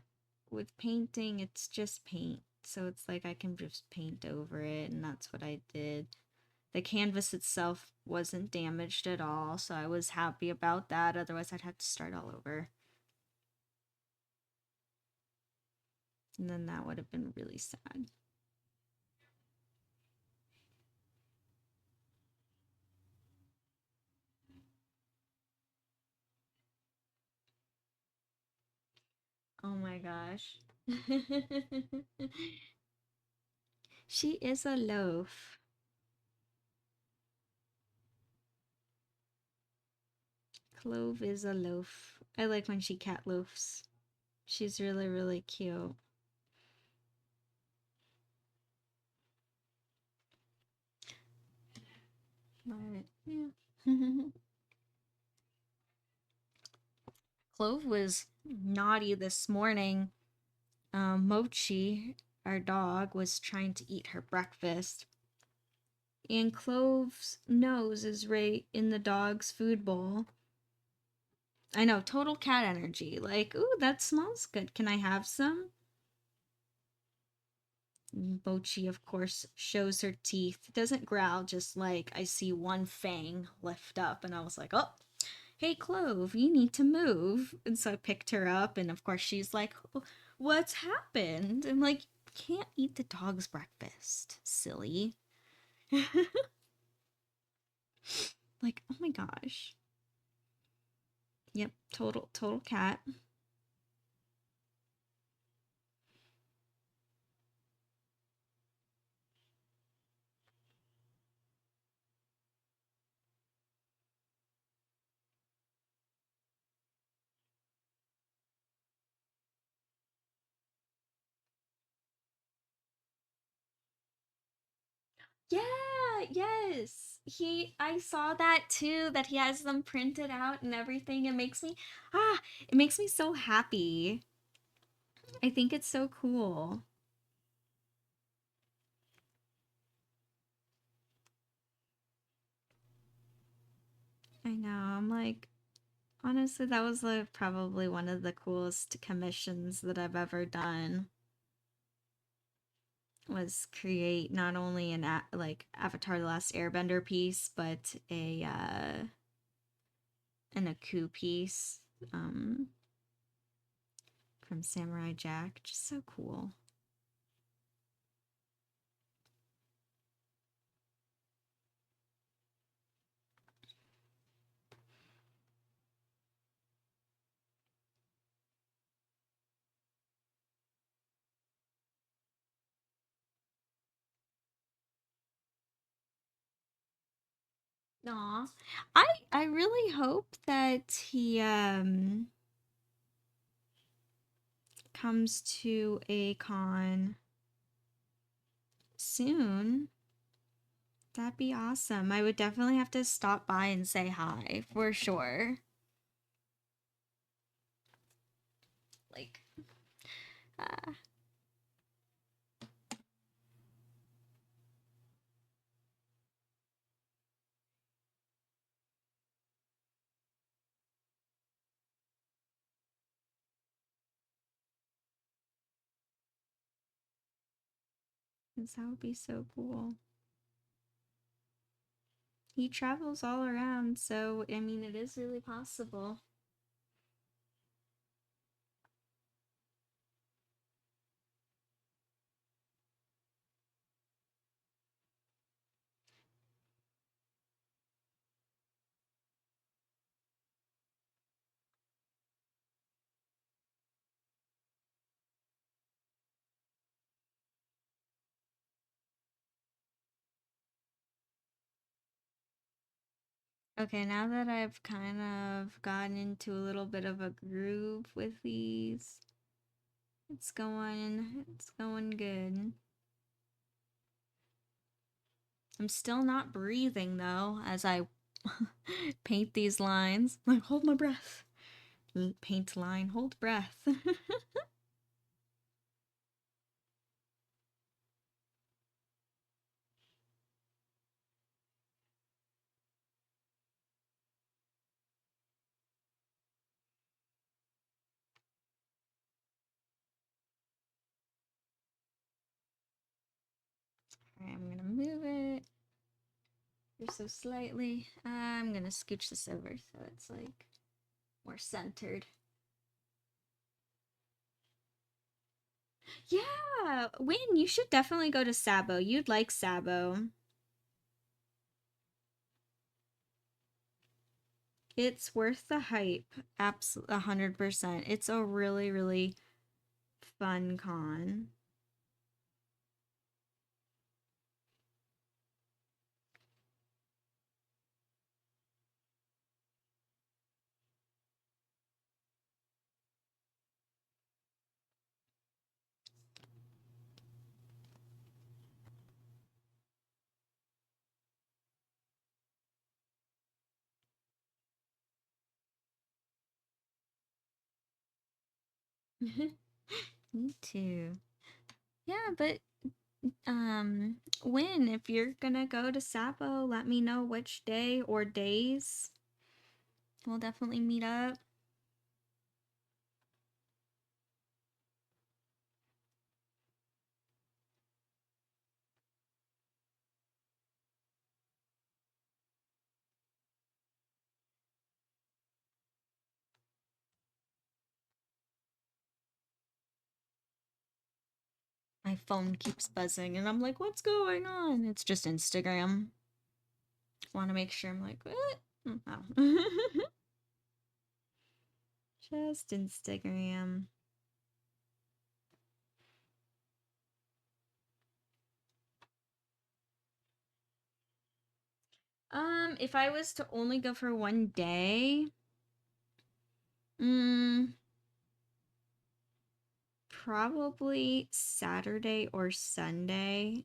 with painting, it's just paint. So it's like I can just paint over it, and that's what I did. The canvas itself wasn't damaged at all, so I was happy about that. Otherwise, I'd have to start all over. And then that would have been really sad. Oh my gosh. She is a loaf. Clove is a loaf. I like when she cat loafs. She's really, really cute. But, yeah. Clove was naughty this morning. Mochi, our dog, was trying to eat her breakfast. And Clove's nose is right in the dog's food bowl. I know, total cat energy. Like, ooh, that smells good. Can I have some? Mochi, of course, shows her teeth. Doesn't growl, just like I see one fang lift up, and I was like, oh, hey, Clove, you need to move. And so I picked her up, and of course, she's like, what's happened? I'm like, can't eat the dog's breakfast, silly. Like, oh my gosh. Yep, total cat. Yeah, yes. I saw that too, that he has them printed out and everything. It makes me so happy. I think it's so cool. I know. I'm like, honestly, that was like probably one of the coolest commissions that I've ever done. Was create not only like Avatar: The Last Airbender piece, but an Aku piece from Samurai Jack. Just so cool. Aw. I really hope that he comes to a con soon. That'd be awesome. I would definitely have to stop by and say hi for sure. Like, uh, that would be so cool. He travels all around, so I mean, it is really possible. Okay, now that I've kind of gotten into a little bit of a groove with these, it's going good. I'm still not breathing though as I paint these lines. Like, hold my breath. Paint line, hold breath. Alright, I'm gonna move it here so slightly. I'm gonna scooch this over so it's like more centered. Yeah, Win, you should definitely go to Sabo. You'd like Sabo. It's worth the hype. Absolutely, 100%. It's a really, really fun con. Me too. Yeah, but Win, if you're gonna go to Sabo, let me know which day or days. We'll definitely meet up. My phone keeps buzzing and I'm like, what's going on? It's just Instagram. Want to make sure I'm like, what? Oh. Just Instagram. If I was to only go for one day, probably Saturday or Sunday.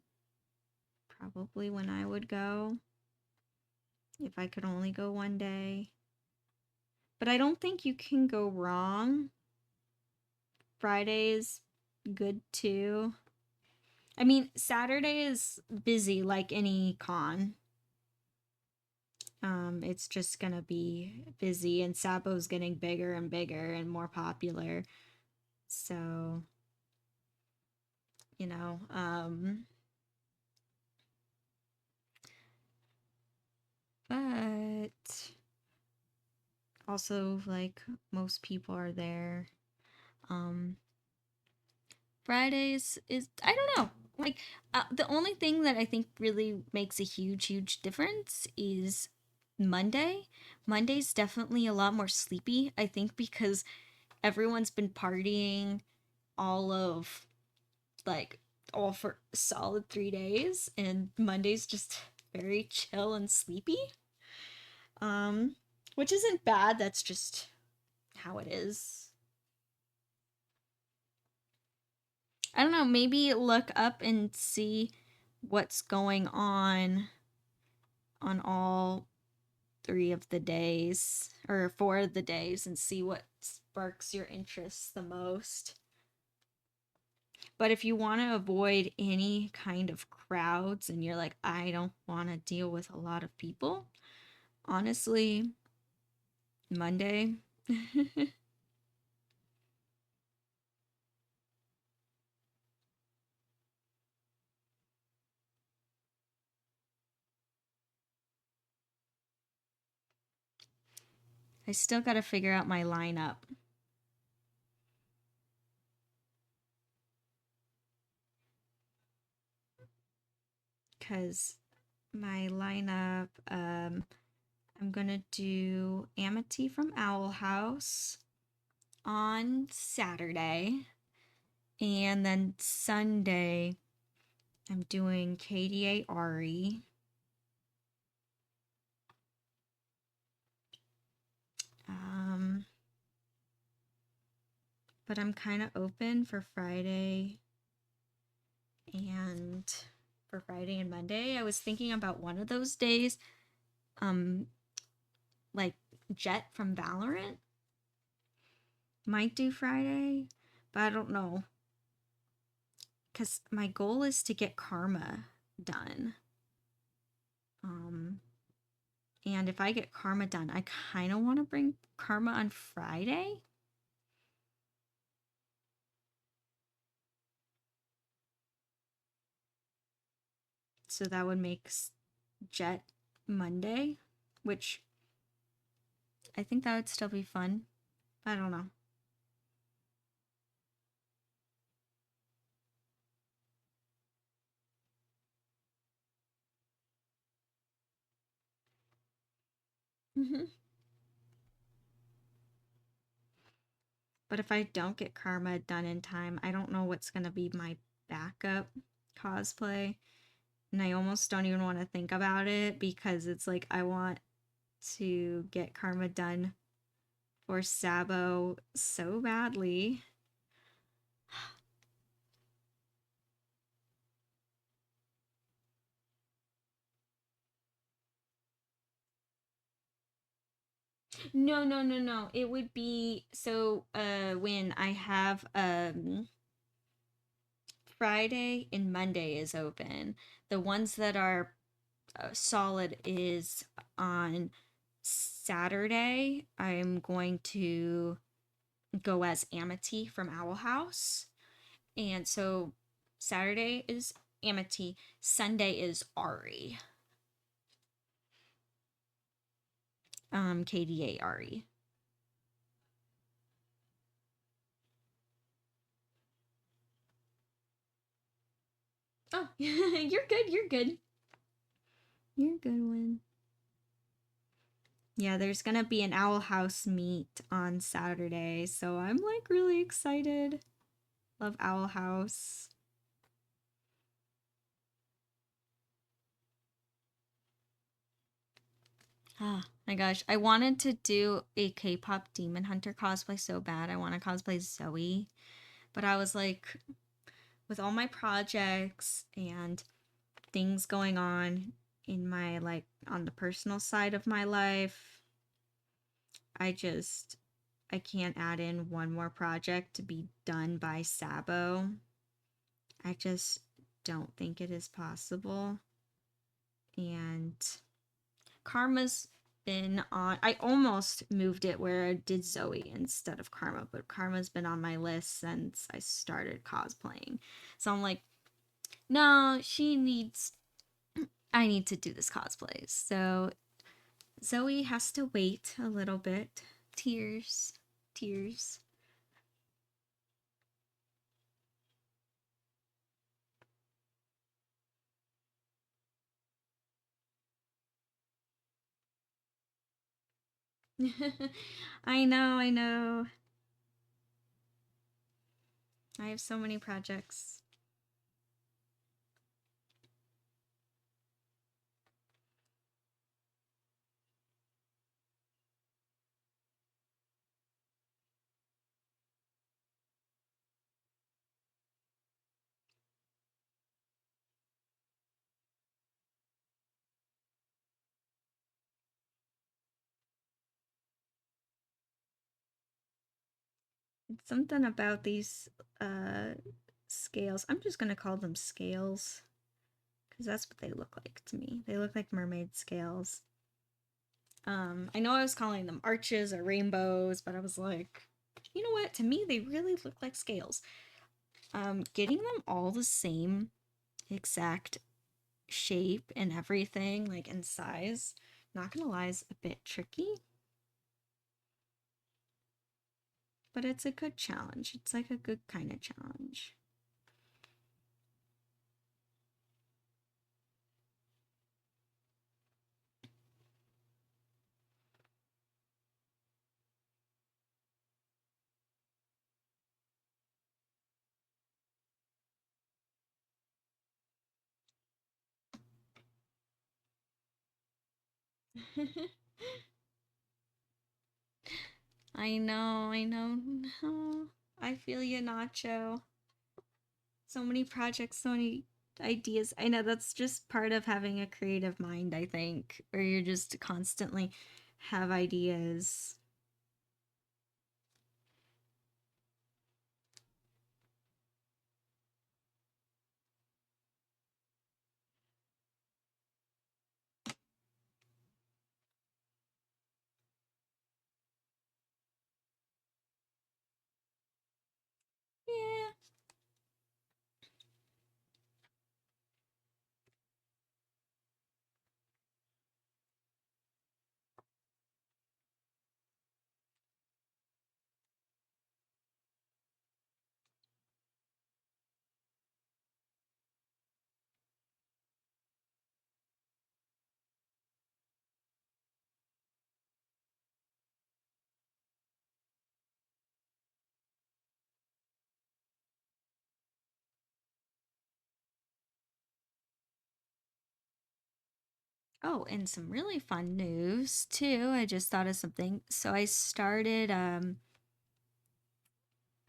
Probably when I would go. If I could only go one day. But I don't think you can go wrong. Friday's good too. I mean, Saturday is busy like any con. It's just gonna be busy, and Sabo's getting bigger and bigger and more popular. So, you know, but also like most people are there. Um, Fridays is, I don't know. Like, the only thing that I think really makes a huge, huge difference is Monday. Monday's definitely a lot more sleepy, I think, because everyone's been partying all of, like, all for solid 3 days, and Monday's just very chill and sleepy. Um, which isn't bad, that's just how it is. I don't know, maybe look up and see what's going on all 3 of the days or 4 of the days and see what sparks your interest the most. But if you want to avoid any kind of crowds and you're like, I don't want to deal with a lot of people, honestly, Monday. I still got to figure out my lineup. Because my lineup, I'm gonna do Amity from Owl House on Saturday. And then Sunday, I'm doing KDA Ari. but I'm kind of open for Friday and Monday. I was thinking about one of those days, like Jet from Valorant might do Friday, but I don't know. Because my goal is to get Karma done. And if I get Karma done, I kind of want to bring Karma on Friday. So that would make Jet Monday, which I think that would still be fun. I don't know. But if I don't get Karma done in time, I don't know what's going to be my backup cosplay. And I almost don't even want to think about it because it's like I want to get Karma done for Sabo so badly. No. It would be so when I have Friday and Monday is open. The ones that are solid is on Saturday. I'm going to go as Amity from Owl House. And so Saturday is Amity, Sunday is Ari. KDA Ari. Oh, you're good, you're good. You're a good one. Yeah, there's gonna be an Owl House meet on Saturday, so I'm like really excited. Love Owl House. Ah, my gosh. I wanted to do a K-pop Demon Hunter cosplay so bad. I want to cosplay Zoe. But I was like, with all my projects and things going on in my, like, on the personal side of my life, I can't add in one more project to be done by Sabo. I just don't think it is possible. And Karma's been on. I almost moved it where I did Zoe instead of Karma, but Karma's been on my list since I started cosplaying. So I'm like, no, I need to do this cosplay. So Zoe has to wait a little bit. Tears. Tears. I know, I know. I have so many projects. It's something about these uh scales. I'm just gonna call them scales because that's what they look like to me. They look like mermaid scales. I know I was calling them arches or rainbows, but I was like, you know what? To me, they really look like scales. Getting them all the same exact shape and everything, like in size, not gonna lie, is a bit tricky. But it's a good challenge. It's like a good kind of challenge. I know, I know. No. I feel you, Nacho. So many projects, so many ideas. I know that's just part of having a creative mind, I think, where you're just constantly have ideas. Yeah. Oh, and some really fun news too. I just thought of something. So I started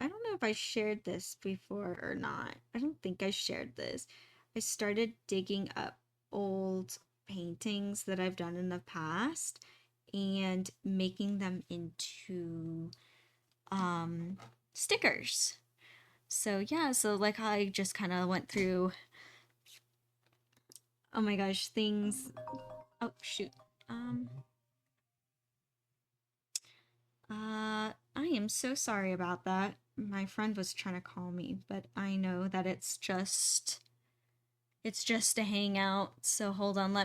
I don't know if I shared this before or not. I don't think I shared this. I started digging up old paintings that I've done in the past and making them into um stickers. So yeah, so like I just kind of went through, oh my gosh, things. Oh shoot. Um I am so sorry about that. My friend was trying to call me, but I know that it's just a hangout. So hold on,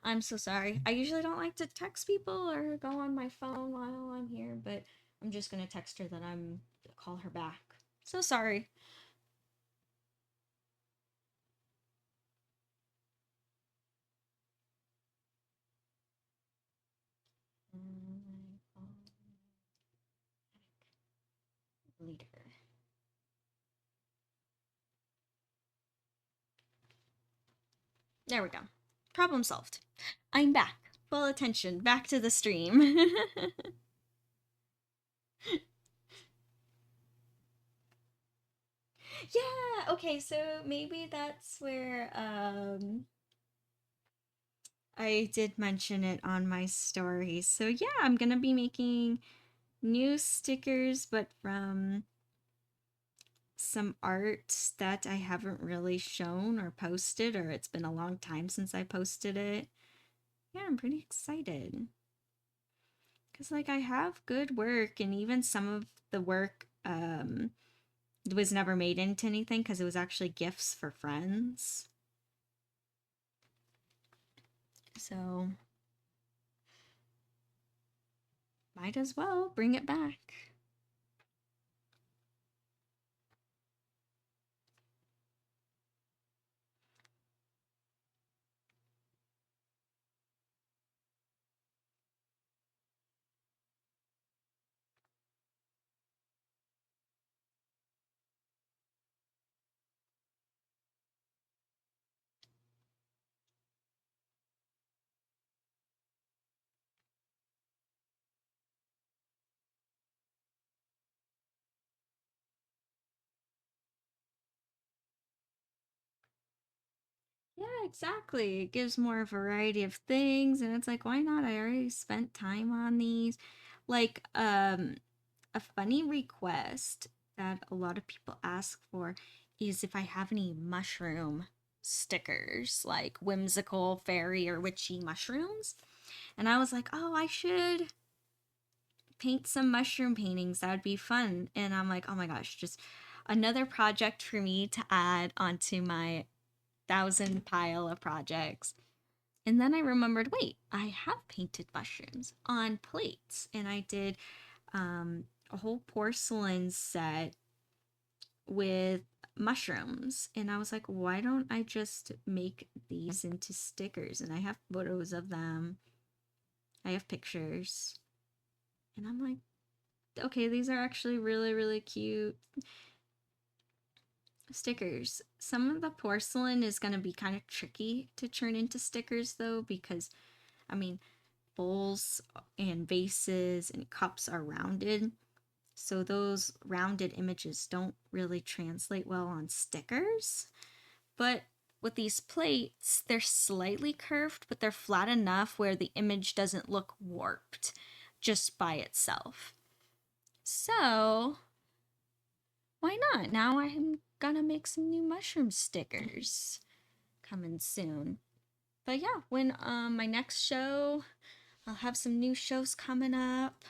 I'm so sorry. I usually don't like to text people or go on my phone while I'm here, but I'm just going to text her that I'm call her back. So sorry. Leader. There we go. Problem solved. I'm back. Full attention. Back to the stream. Yeah, okay, so maybe that's where I did mention it on my story. So yeah, I'm gonna be making new stickers, but from some art that I haven't really shown or posted, or it's been a long time since I posted it. Yeah, I'm pretty excited. Because, like, I have good work, and even some of the work was never made into anything because it was actually gifts for friends. So, might as well bring it back. Yeah, exactly. It gives more variety of things, and it's like, why not? I already spent time on these. Like, a funny request that a lot of people ask for is if I have any mushroom stickers, like whimsical fairy or witchy mushrooms. And I was like, oh, I should paint some mushroom paintings. That would be fun. And I'm like, oh my gosh, just another project for me to add onto my 1,000 pile of projects. And then I remembered, wait, I have painted mushrooms on plates, and I did a whole porcelain set with mushrooms. And I was like, why don't I just make these into stickers? And I have photos of them, I have pictures. And I'm like, okay, these are actually really, really cute stickers. Some of the porcelain is going to be kind of tricky to turn into stickers, though, because, I mean, bowls and vases and cups are rounded. So those rounded images don't really translate well on stickers. But with these plates, they're slightly curved, but they're flat enough where the image doesn't look warped just by itself. So, why not? Now I'm gonna make some new mushroom stickers coming soon. But yeah, when my next show, I'll have some new shows coming up.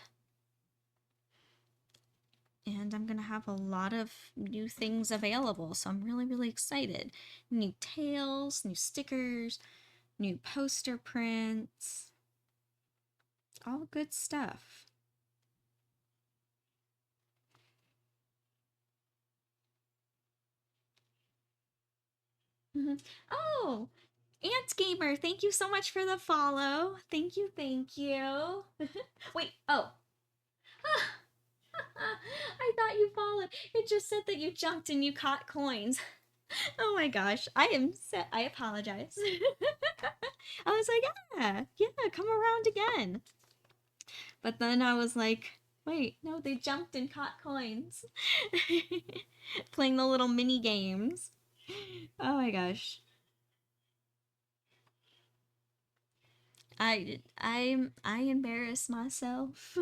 And I'm gonna have a lot of new things available, so I'm really, really excited. New tails, new stickers, new poster prints, all good stuff. Oh, Ant Gamer, thank you so much for the follow. Thank you, thank you. Wait, oh. I thought you followed. It just said that you jumped and you caught coins. Oh my gosh, I am set. I apologize. I was like, yeah, come around again. But then I was like, wait, no, they jumped and caught coins. Playing the little mini games. Oh my gosh. I embarrass myself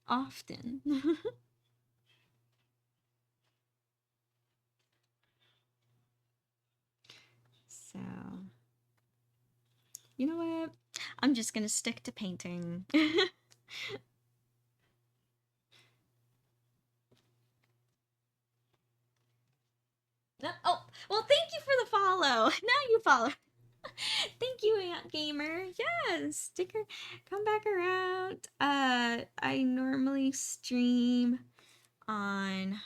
often. So, you know what? I'm just gonna stick to painting. Oh, well, thank you for the follow. Now you follow. Thank you, Ant Gamer. Yes, sticker, come back around. I normally stream on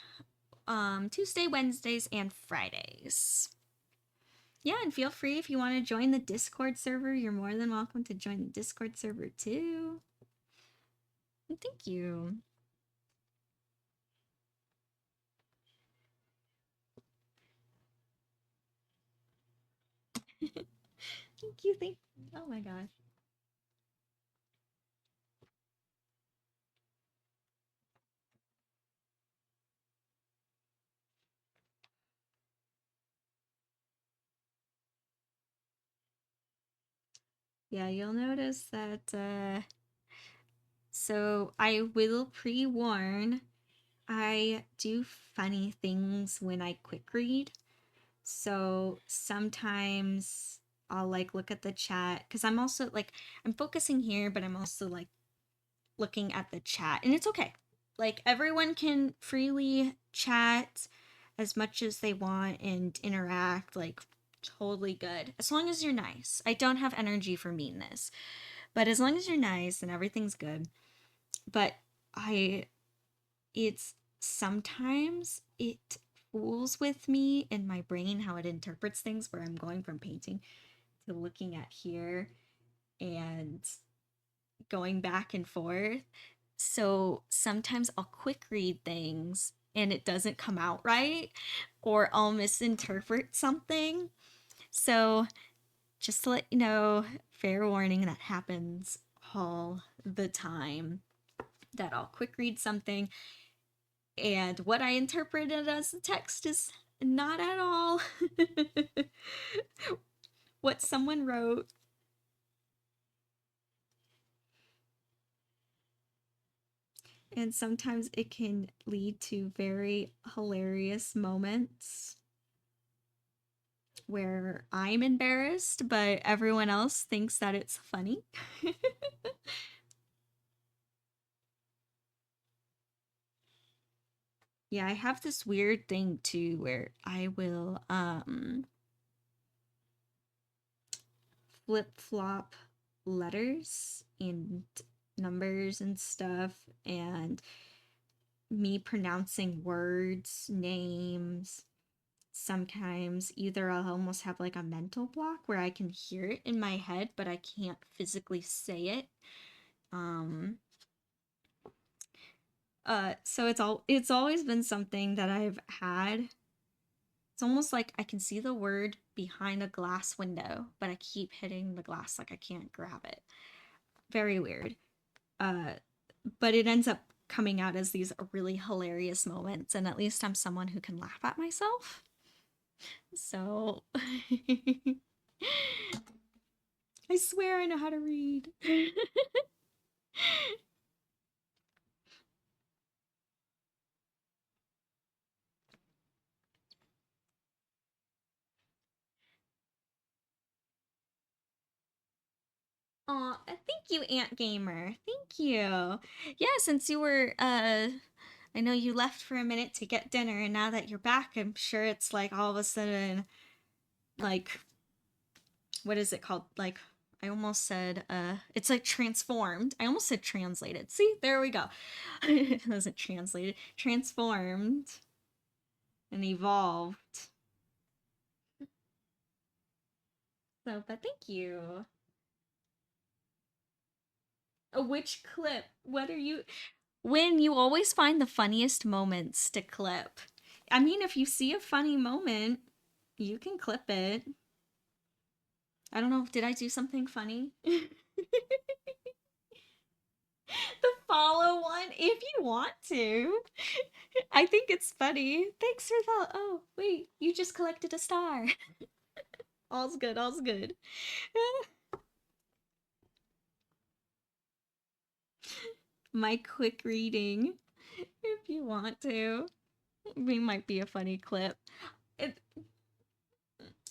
Tuesday, Wednesdays, and Fridays. Yeah, and feel free if you want to join the Discord server. You're more than welcome to join the Discord server too. And thank you. Thank you. Oh my gosh. Yeah, you'll notice that so I will pre-warn, I do funny things when I quick read. So sometimes I'll like look at the chat because I'm also like I'm focusing here, but I'm also like looking at the chat, and it's okay. Like everyone can freely chat as much as they want and interact, like totally good. As long as you're nice. I don't have energy for meanness. But as long as you're nice and everything's good. But I it's sometimes it fools with me in my brain how it interprets things where I'm going from painting to looking at here and going back and forth. So sometimes I'll quick read things and it doesn't come out right, or I'll misinterpret something. So just to let you know, fair warning, that happens all the time. That I'll quick read something and what I interpreted as the text is not at all what someone wrote. And sometimes it can lead to very hilarious moments where I'm embarrassed, but everyone else thinks that it's funny. Yeah, I have this weird thing too where I will flip flop letters and numbers and stuff, and me pronouncing words, names. Sometimes either I'll almost have like a mental block where I can hear it in my head, but I can't physically say it. Um, so it's always been something that I've had. It's almost like I can see the word behind a glass window, but I keep hitting the glass like I can't grab it. Very weird. Uh, but it ends up coming out as these really hilarious moments, and at least I'm someone who can laugh at myself. So I swear I know how to read. Aw, thank you, Ant Gamer. Thank you. Yeah, since you were, I know you left for a minute to get dinner, and now that you're back, I'm sure it's like all of a sudden, like, what is it called? Like, I almost said, it's like transformed. I almost said translated. See, there we go. It wasn't translated. Transformed and evolved. So, but thank you. Which clip? What are you? When you always find the funniest moments to clip. I mean, if you see a funny moment, you can clip it. I don't know. Did I do something funny? The follow one, if you want to. I think it's funny. Thanks for the. Oh, wait. You just collected a star. All's good. All's good. My quick reading, if you want to. We might be a funny clip. It,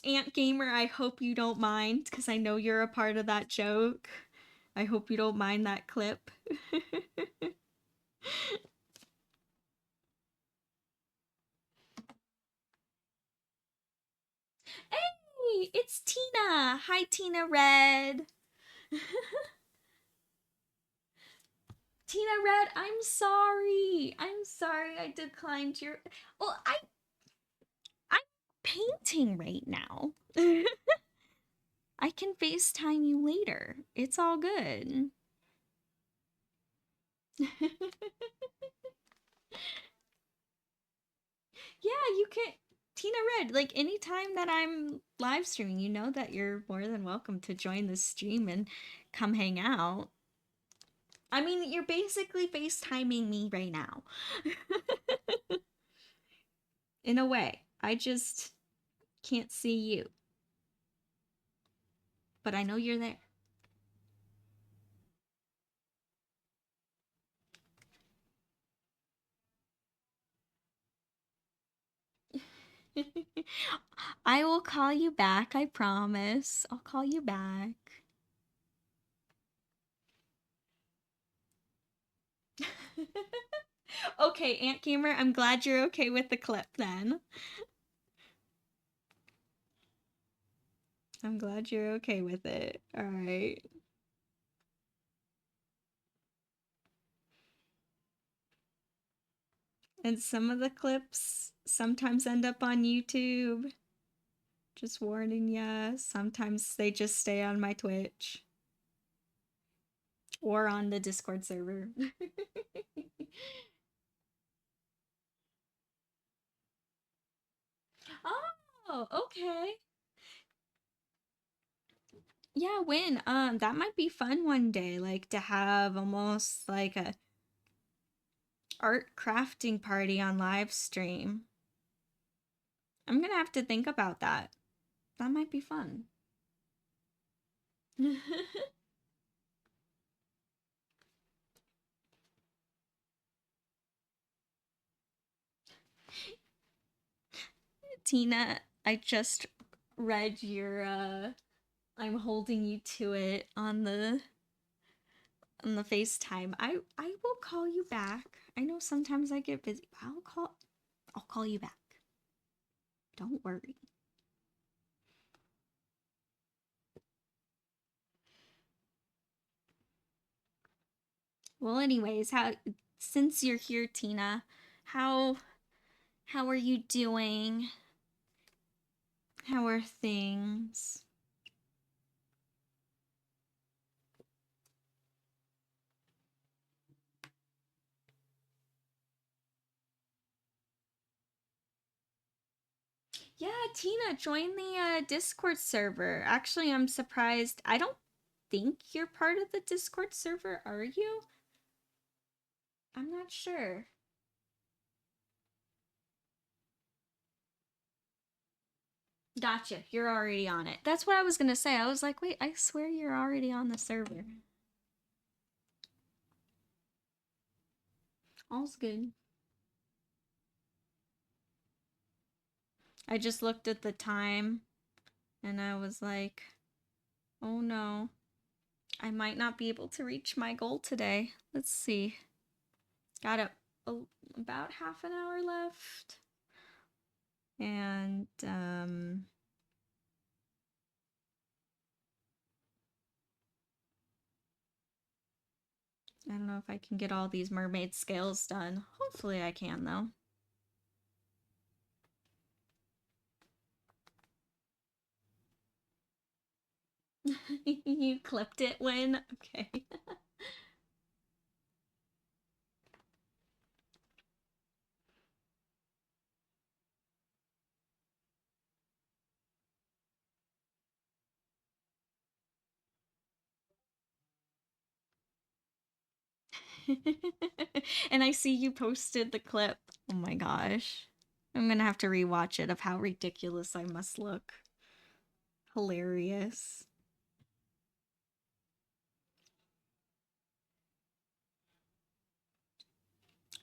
Ant Gamer, I hope you don't mind, because I know you're a part of that joke. I hope you don't mind that clip. Hey, it's Tina. Hi, Tina Red. Tina Red, I'm sorry. I'm sorry I declined your. Well, I'm painting right now. I can FaceTime you later. It's all good. Yeah, you can. Tina Red, like anytime that I'm live streaming, you know that you're more than welcome to join the stream and come hang out. I mean, you're basically FaceTiming me right now. In a way. I just can't see you. But I know you're there. I will call you back, I promise. I'll call you back. Okay, Ant Gamer, I'm glad you're okay with the clip then. I'm glad you're okay with it. All right. And some of the clips sometimes end up on YouTube. Just warning ya. Sometimes they just stay on my Twitch or on the Discord server. Oh, okay. Yeah, when that might be fun one day, like to have almost like a art crafting party on live stream. I'm gonna have to think about that. That might be fun. Tina, I just read your I'm holding you to it on the FaceTime. I will call you back. I know sometimes I get busy. I'll call you back. Don't worry. Well, anyways, how since you're here, Tina, how how are you doing? How are things? Yeah, Tina, join the Discord server. Actually, I'm surprised. I don't think you're part of the Discord server, are you? I'm not sure. Gotcha. You're already on it. That's what I was gonna say. I was like, wait, I swear you're already on the server. All's good. I just looked at the time and I was like, oh no, I might not be able to reach my goal today. Let's see. Got about half an hour left. And, I don't know if I can get all these mermaid scales done. Hopefully I can, though. You clipped it when? Okay. And I see you posted the clip. Oh my gosh. I'm gonna have to rewatch it of how ridiculous I must look. Hilarious.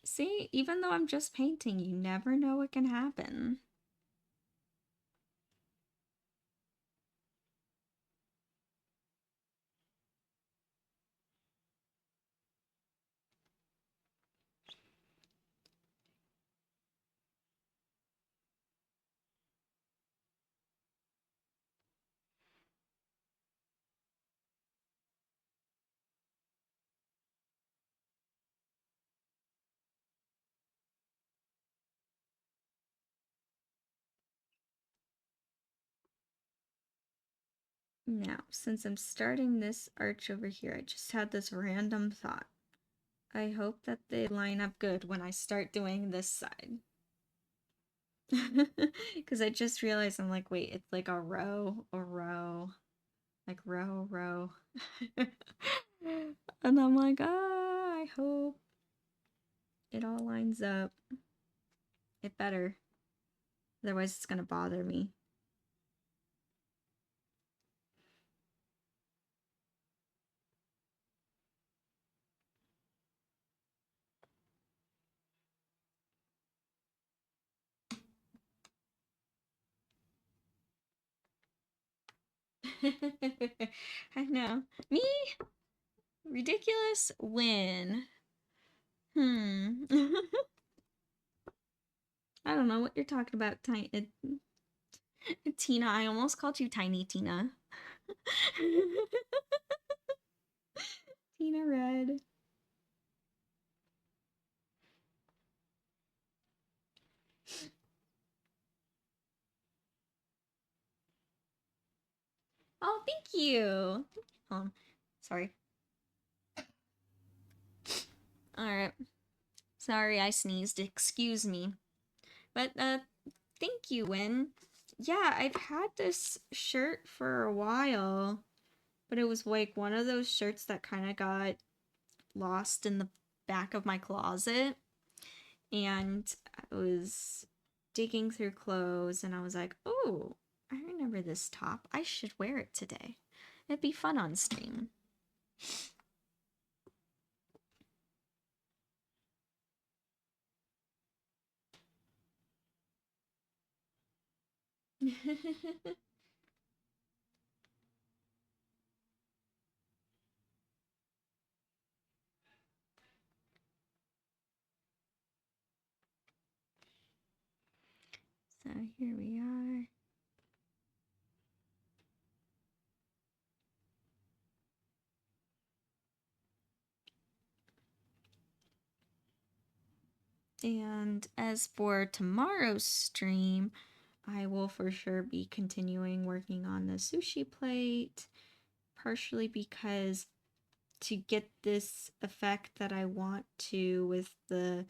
See, even though I'm just painting, you never know what can happen. Now, since I'm starting this arch over here, I just had this random thought. I hope that they line up good when I start doing this side. Because I just realized I'm like, wait, it's like a row, like row. And I'm like, I hope it all lines up. It better. Otherwise, it's gonna bother me. I know. Me? Ridiculous win. I don't know what you're talking about, Tina. I almost called you Tiny Tina. Tina Red. Oh, thank you. Sorry. Alright. Sorry, I sneezed. Excuse me. But, thank you, Win. Yeah, I've had this shirt for a while, but it was like one of those shirts that kind of got lost in the back of my closet. And I was digging through clothes and I was like, oh, I remember this top. I should wear it today. It'd be fun on stream. So here we are. And as for tomorrow's stream, I will for sure be continuing working on the sushi plate, partially because to get this effect that I want to with the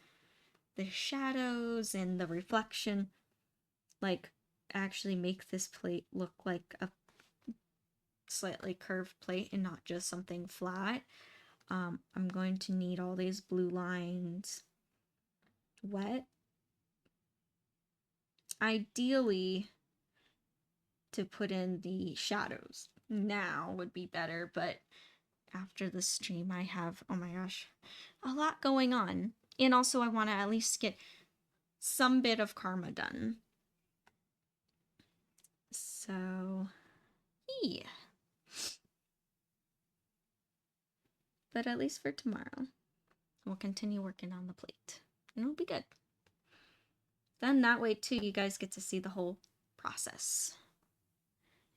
shadows and the reflection, like actually make this plate look like a slightly curved plate and not just something flat. I'm going to need all these blue lines wet. Ideally, to put in the shadows now would be better, but after the stream I have, oh my gosh, a lot going on. And also I want to at least get some bit of karma done. So, yeah. But at least for tomorrow, we'll continue working on the plate. And it'll be good. Then that way too, you guys get to see the whole process.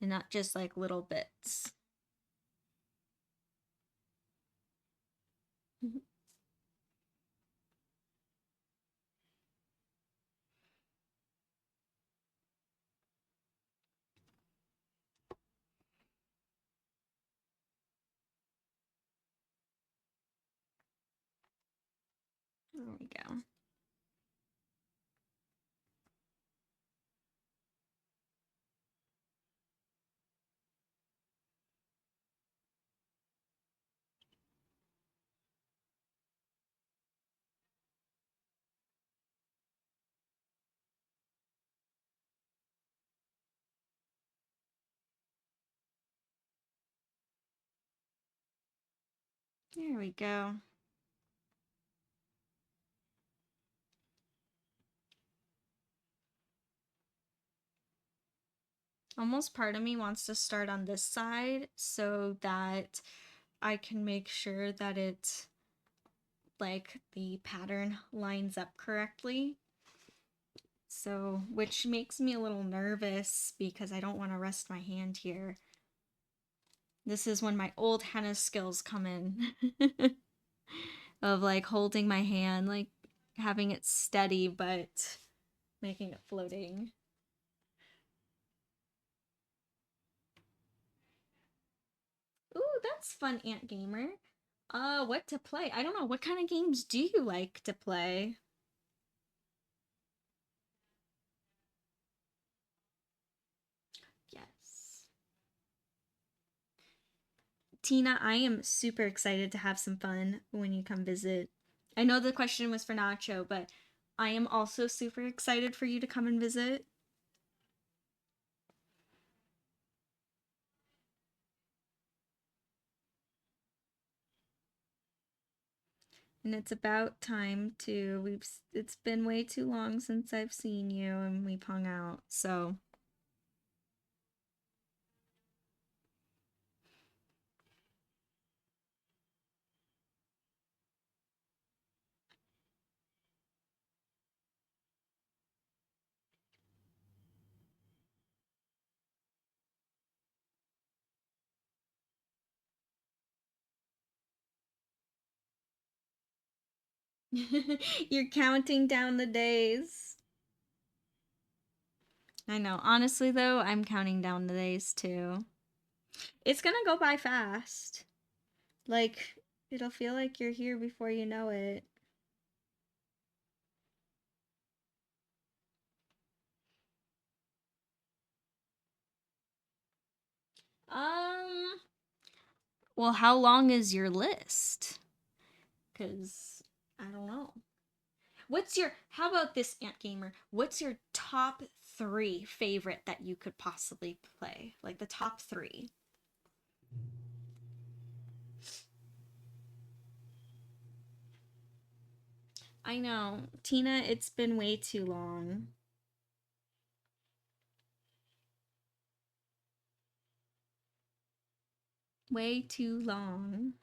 And not just like little bits. There we go. There we go. Almost part of me wants to start on this side so that I can make sure that it's like the pattern lines up correctly. So, which makes me a little nervous because I don't want to rest my hand here. This is when my old henna skills come in. Of like holding my hand, like having it steady, but making it floating. Ooh, that's fun, Ant Gamer. What to play? I don't know. What kind of games do you like to play? Yes. Tina, I am super excited to have some fun when you come visit. I know the question was for Nacho, but I am also super excited for you to come and visit. And it's about time to it's been way too long since I've seen you and we've hung out. So, you're counting down the days. I know. Honestly, though, I'm counting down the days too. It's gonna go by fast. Like, it'll feel like you're here before you know it. Um, well, how long is your list? Because I don't know. How about this, Ant Gamer? What's your top three favorite that you could possibly play? Like the top three. I know. Tina, it's been way too long. Way too long.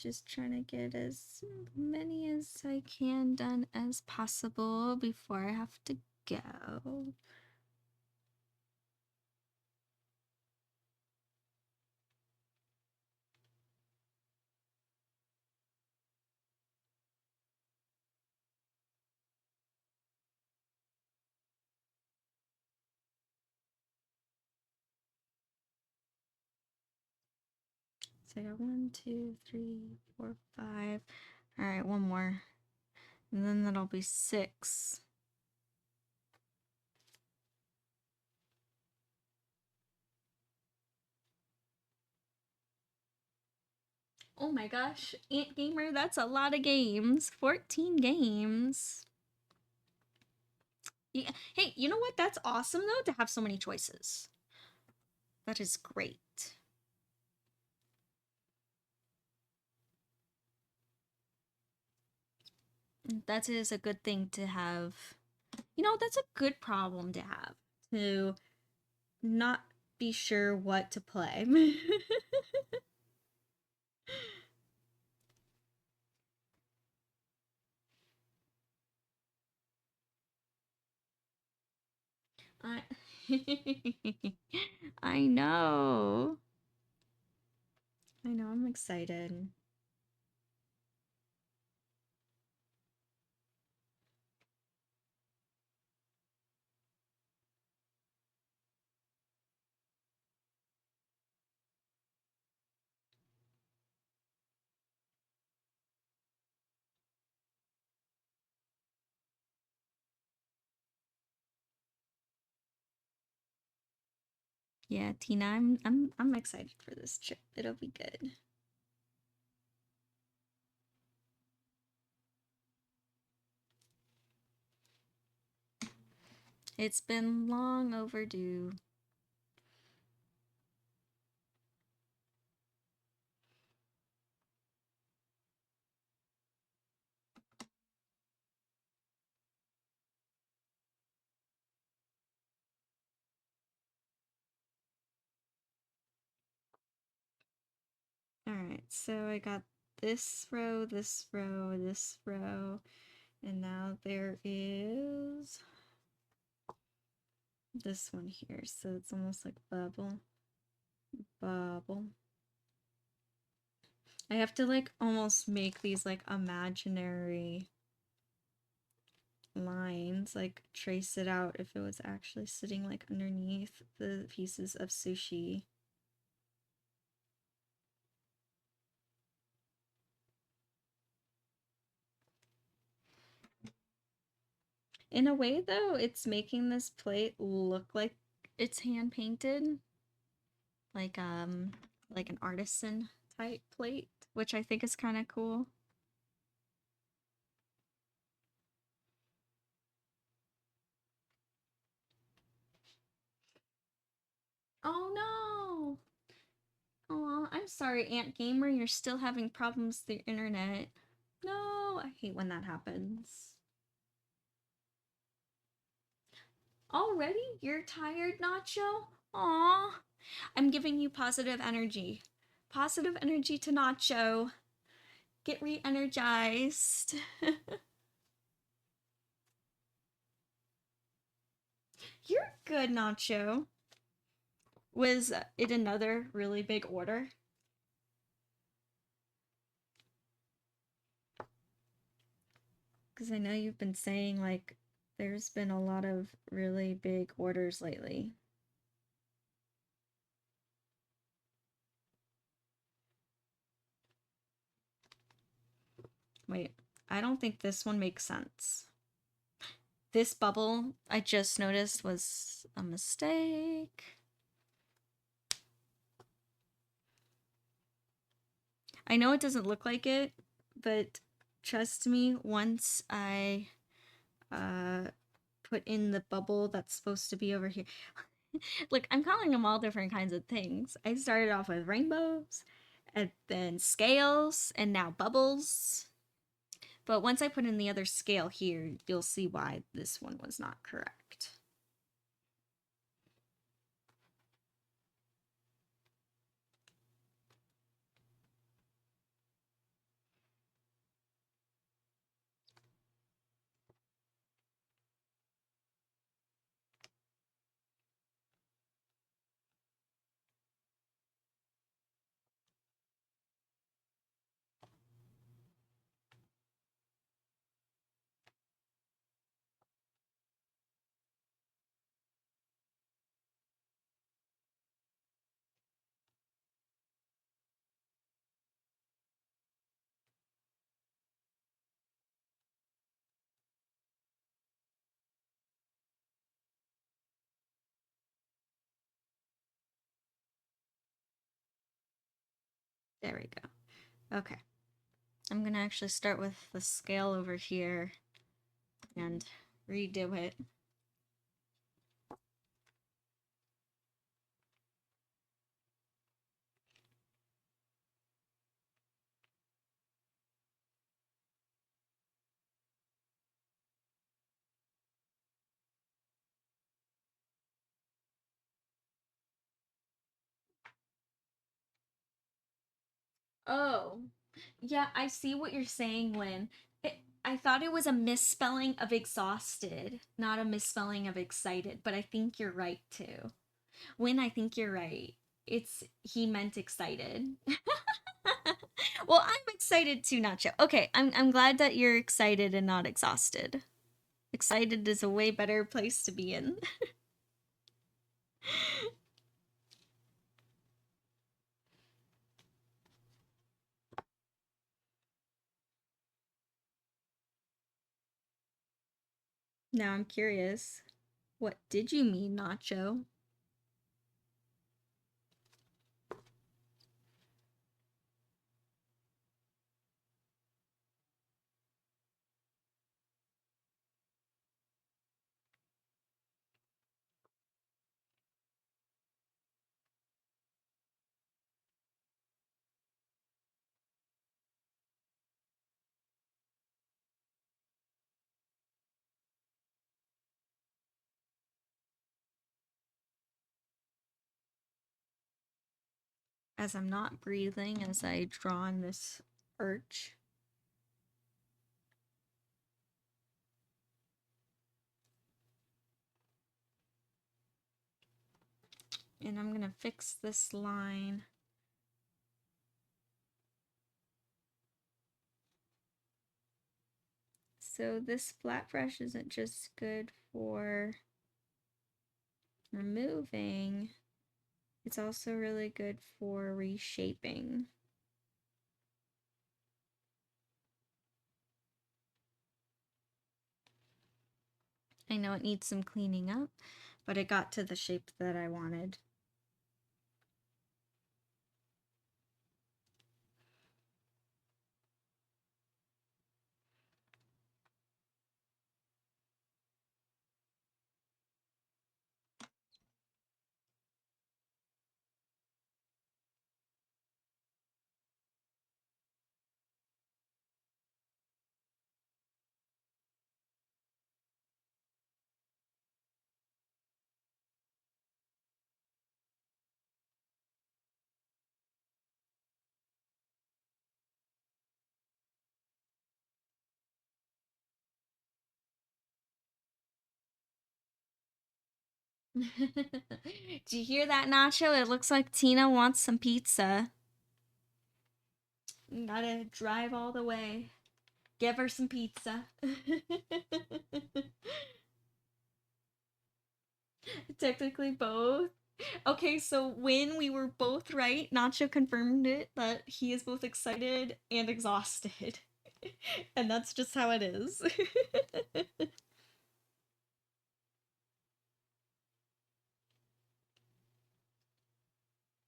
just trying to get as many as I can done as possible before I have to go. So I got 1, 2, 3, 4, 5. All right, one more. And then that'll be 6. Oh my gosh, Ant Gamer, that's a lot of games. 14 games. Yeah. Hey, you know what? That's awesome though to have so many choices. That is great. That is a good thing to have. You know, that's a good problem to have. To not be sure what to play. I I know. I know, I'm excited. Yeah, Tina, I'm excited for this trip. It'll be good. It's been long overdue. Alright, so I got this row, this row, this row, and now there is this one here. So it's almost like bubble, bubble. I have to like almost make these like imaginary lines, like trace it out if it was actually sitting like underneath the pieces of sushi. In a way though, it's making this plate look like it's hand painted. Like an artisan type plate, which I think is kind of cool. Oh no! Oh, I'm sorry, Ant Gamer, you're still having problems with the internet. No, I hate when that happens. Already? You're tired, Nacho? Aw. I'm giving you positive energy. Positive energy to Nacho. Get re-energized. You're good, Nacho. Was it another really big order? Because I know you've been saying, like, there's been a lot of really big orders lately. Wait, I don't think this one makes sense. This bubble I just noticed was a mistake. I know it doesn't look like it, but trust me, once I put in the bubble that's supposed to be over here. Look, I'm calling them all different kinds of things. I started off with rainbows, and then scales, and now bubbles. But once I put in the other scale here, you'll see why this one was not correct. There we go. Okay. I'm gonna actually start with the scale over here and redo it. Oh, yeah, I see what you're saying, Lynn. I thought it was a misspelling of exhausted, not a misspelling of excited, but I think you're right too. Win, I think you're right. He meant excited. Well, I'm excited too, Nacho. Okay, I'm glad that you're excited and not exhausted. Excited is a way better place to be in. Now I'm curious. What did you mean, Nacho? As I'm not breathing as I draw on this arch. And I'm gonna fix this line. So this flat brush isn't just good for removing, it's also really good for reshaping. I know it needs some cleaning up, but it got to the shape that I wanted. Do you hear that, Nacho? It looks like Tina wants some pizza. Gotta drive all the way. Give her some pizza. Technically both. Okay, so when we were both right, Nacho confirmed it that he is both excited and exhausted. And that's just how it is.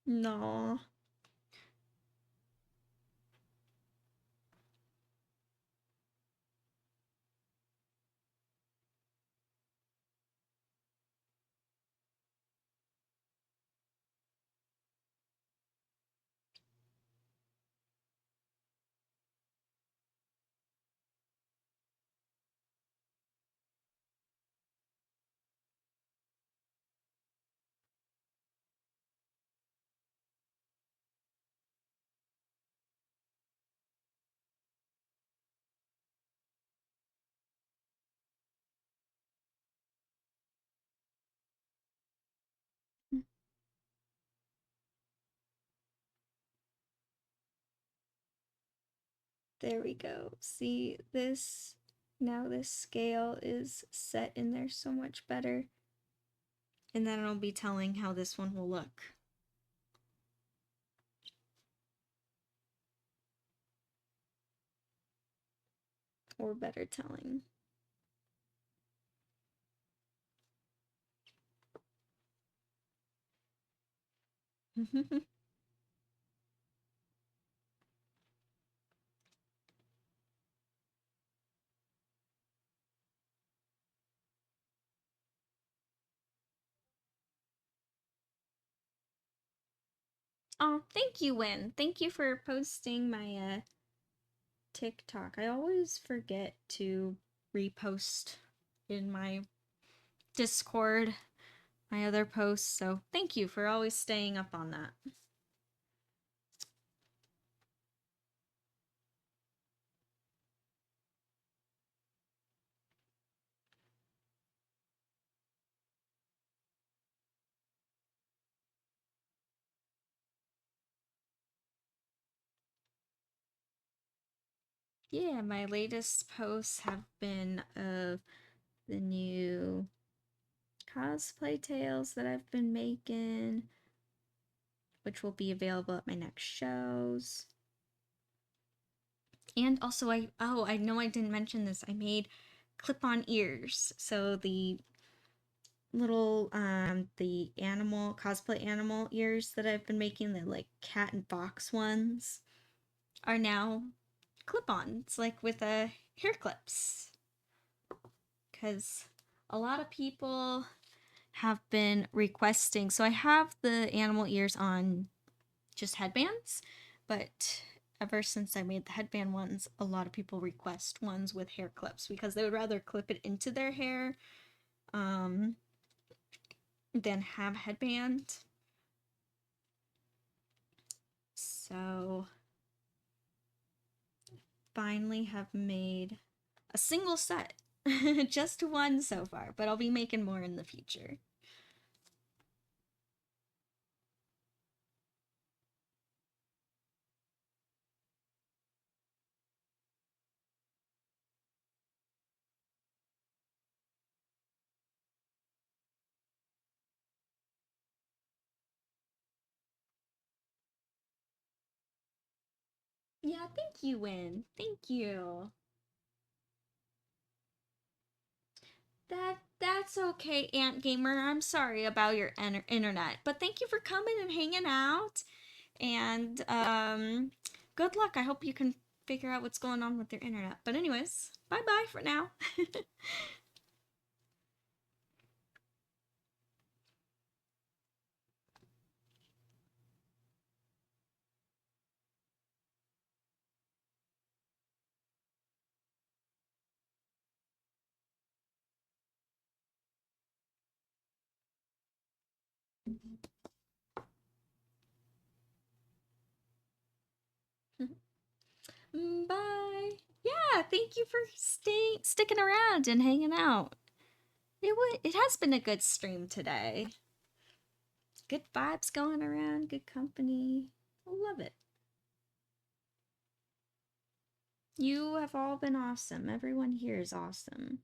No. There we go. See this? Now this scale is set in there so much better. And then it'll be telling how this one will look. Or better telling. Oh, thank you, Win. Thank you for posting my TikTok. I always forget to repost in my Discord my other posts, so thank you for always staying up on that. Yeah, my latest posts have been of the new cosplay tales that I've been making, which will be available at my next shows. And also I know I didn't mention this. I made clip-on ears. So the little the animal cosplay animal ears that I've been making, the like cat and fox ones, are now clip-ons, like with hair clips. Cuz a lot of people have been requesting. So I have the animal ears on just headbands, but ever since I made the headband ones, a lot of people request ones with hair clips because they would rather clip it into their hair than have a headband. So finally have made a single set. Just one so far, but I'll be making more in the future. Yeah, thank you, Win. Thank you. That's okay, Ant Gamer. I'm sorry about your internet, but thank you for coming and hanging out. And good luck. I hope you can figure out what's going on with your internet. But anyways, bye bye for now. Bye. Yeah, thank you for sticking around and hanging out. It has been a good stream today. Good vibes going around, good company. I love it. You have all been awesome. Everyone here is awesome.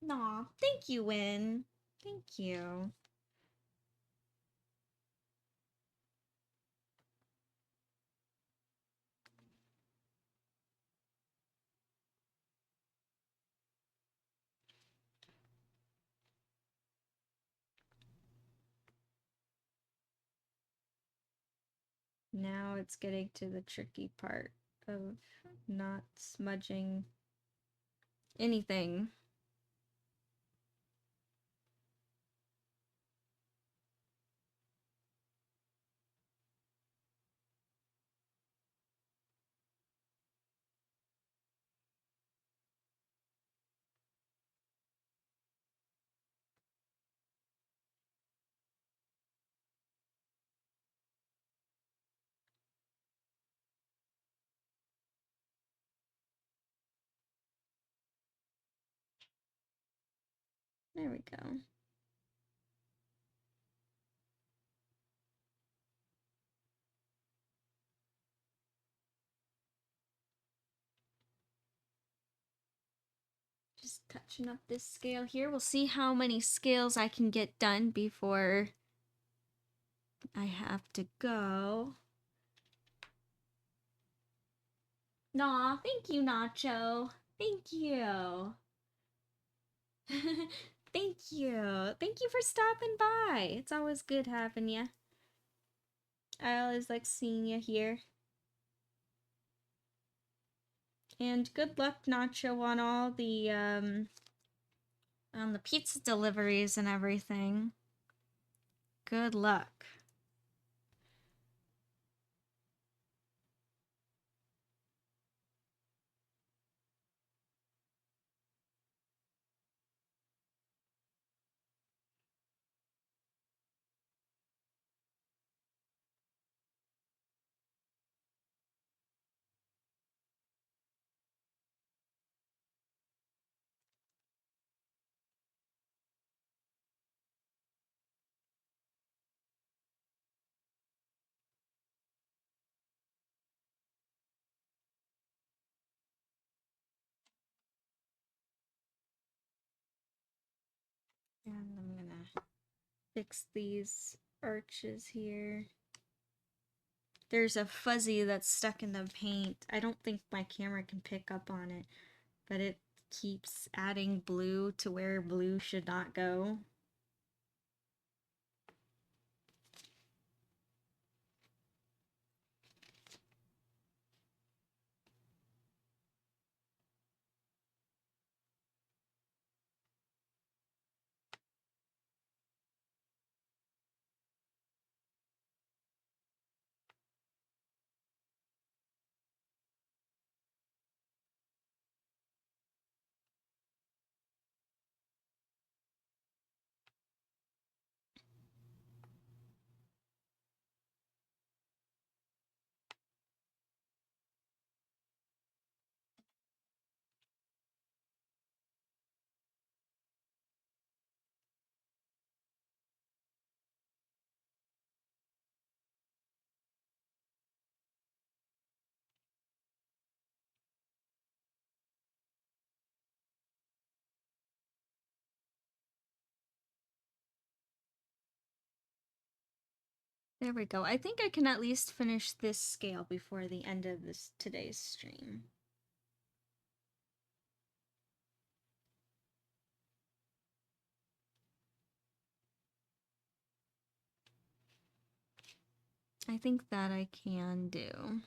Aw, thank you, Win. Thank you. Now it's getting to the tricky part of not smudging anything. There we go. Just touching up this scale here. We'll see how many scales I can get done before I have to go. Aw, thank you, Nacho. Thank you. Thank you. Thank you for stopping by. It's always good having you. I always like seeing you here. And good luck, Nacho, on all the on the pizza deliveries and everything. Good luck. And I'm gonna fix these arches here. There's a fuzzy that's stuck in the paint. I don't think my camera can pick up on it, but it keeps adding blue to where blue should not go. There we go. I think I can at least finish this scale before the end of today's stream. I think that I can do.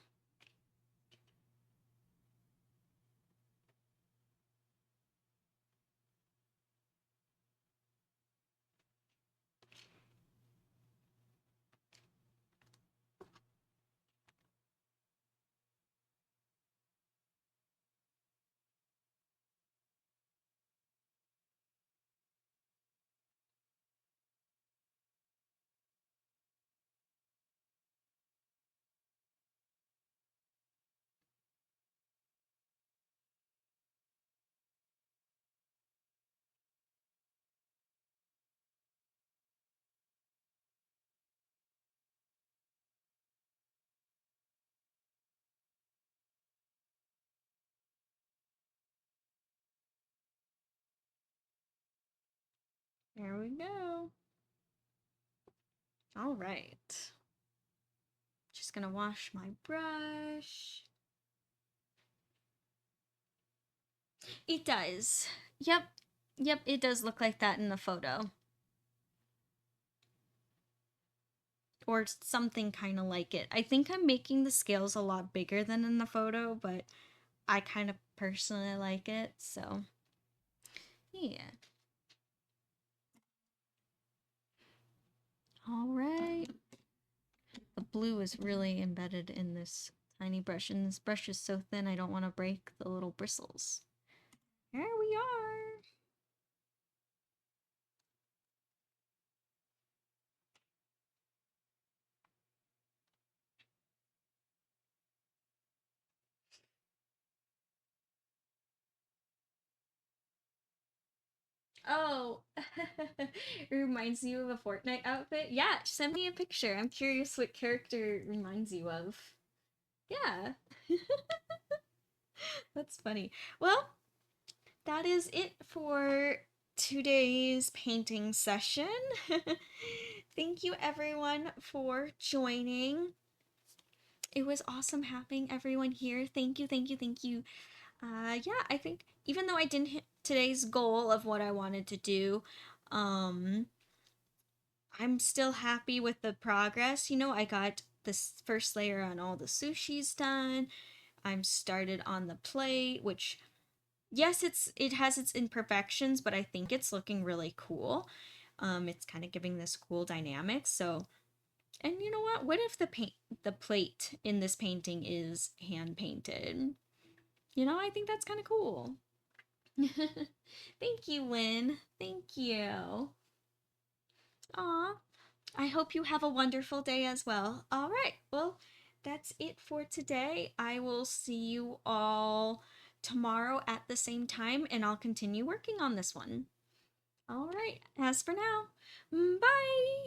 There we go. All right. Just gonna wash my brush. It does. Yep. Yep, it does look like that in the photo. Or something kind of like it. I think I'm making the scales a lot bigger than in the photo, but I kind of personally like it, so yeah. All right. The blue is really embedded in this tiny brush, and this brush is so thin I don't want to break the little bristles. There we are. Oh, it reminds you of a Fortnite outfit? Yeah, send me a picture. I'm curious what character it reminds you of. Yeah, that's funny. Well, that is it for today's painting session. Thank you everyone for joining. It was awesome having everyone here. Thank you, thank you, thank you. Yeah, I think even though I didn't hit today's goal of what I wanted to do, um, I'm still happy with the progress. You know, I got this first layer on all the sushis done. I'm started on the plate, which yes, it has its imperfections, but I think it's looking really cool. It's kind of giving this cool dynamic. So, and you know what? What if the plate in this painting is hand painted? You know, I think that's kind of cool. Thank you, Lynn. Thank you. Aw. I hope you have a wonderful day as well. All right. Well, that's it for today. I will see you all tomorrow at the same time, and I'll continue working on this one. All right. As for now, bye.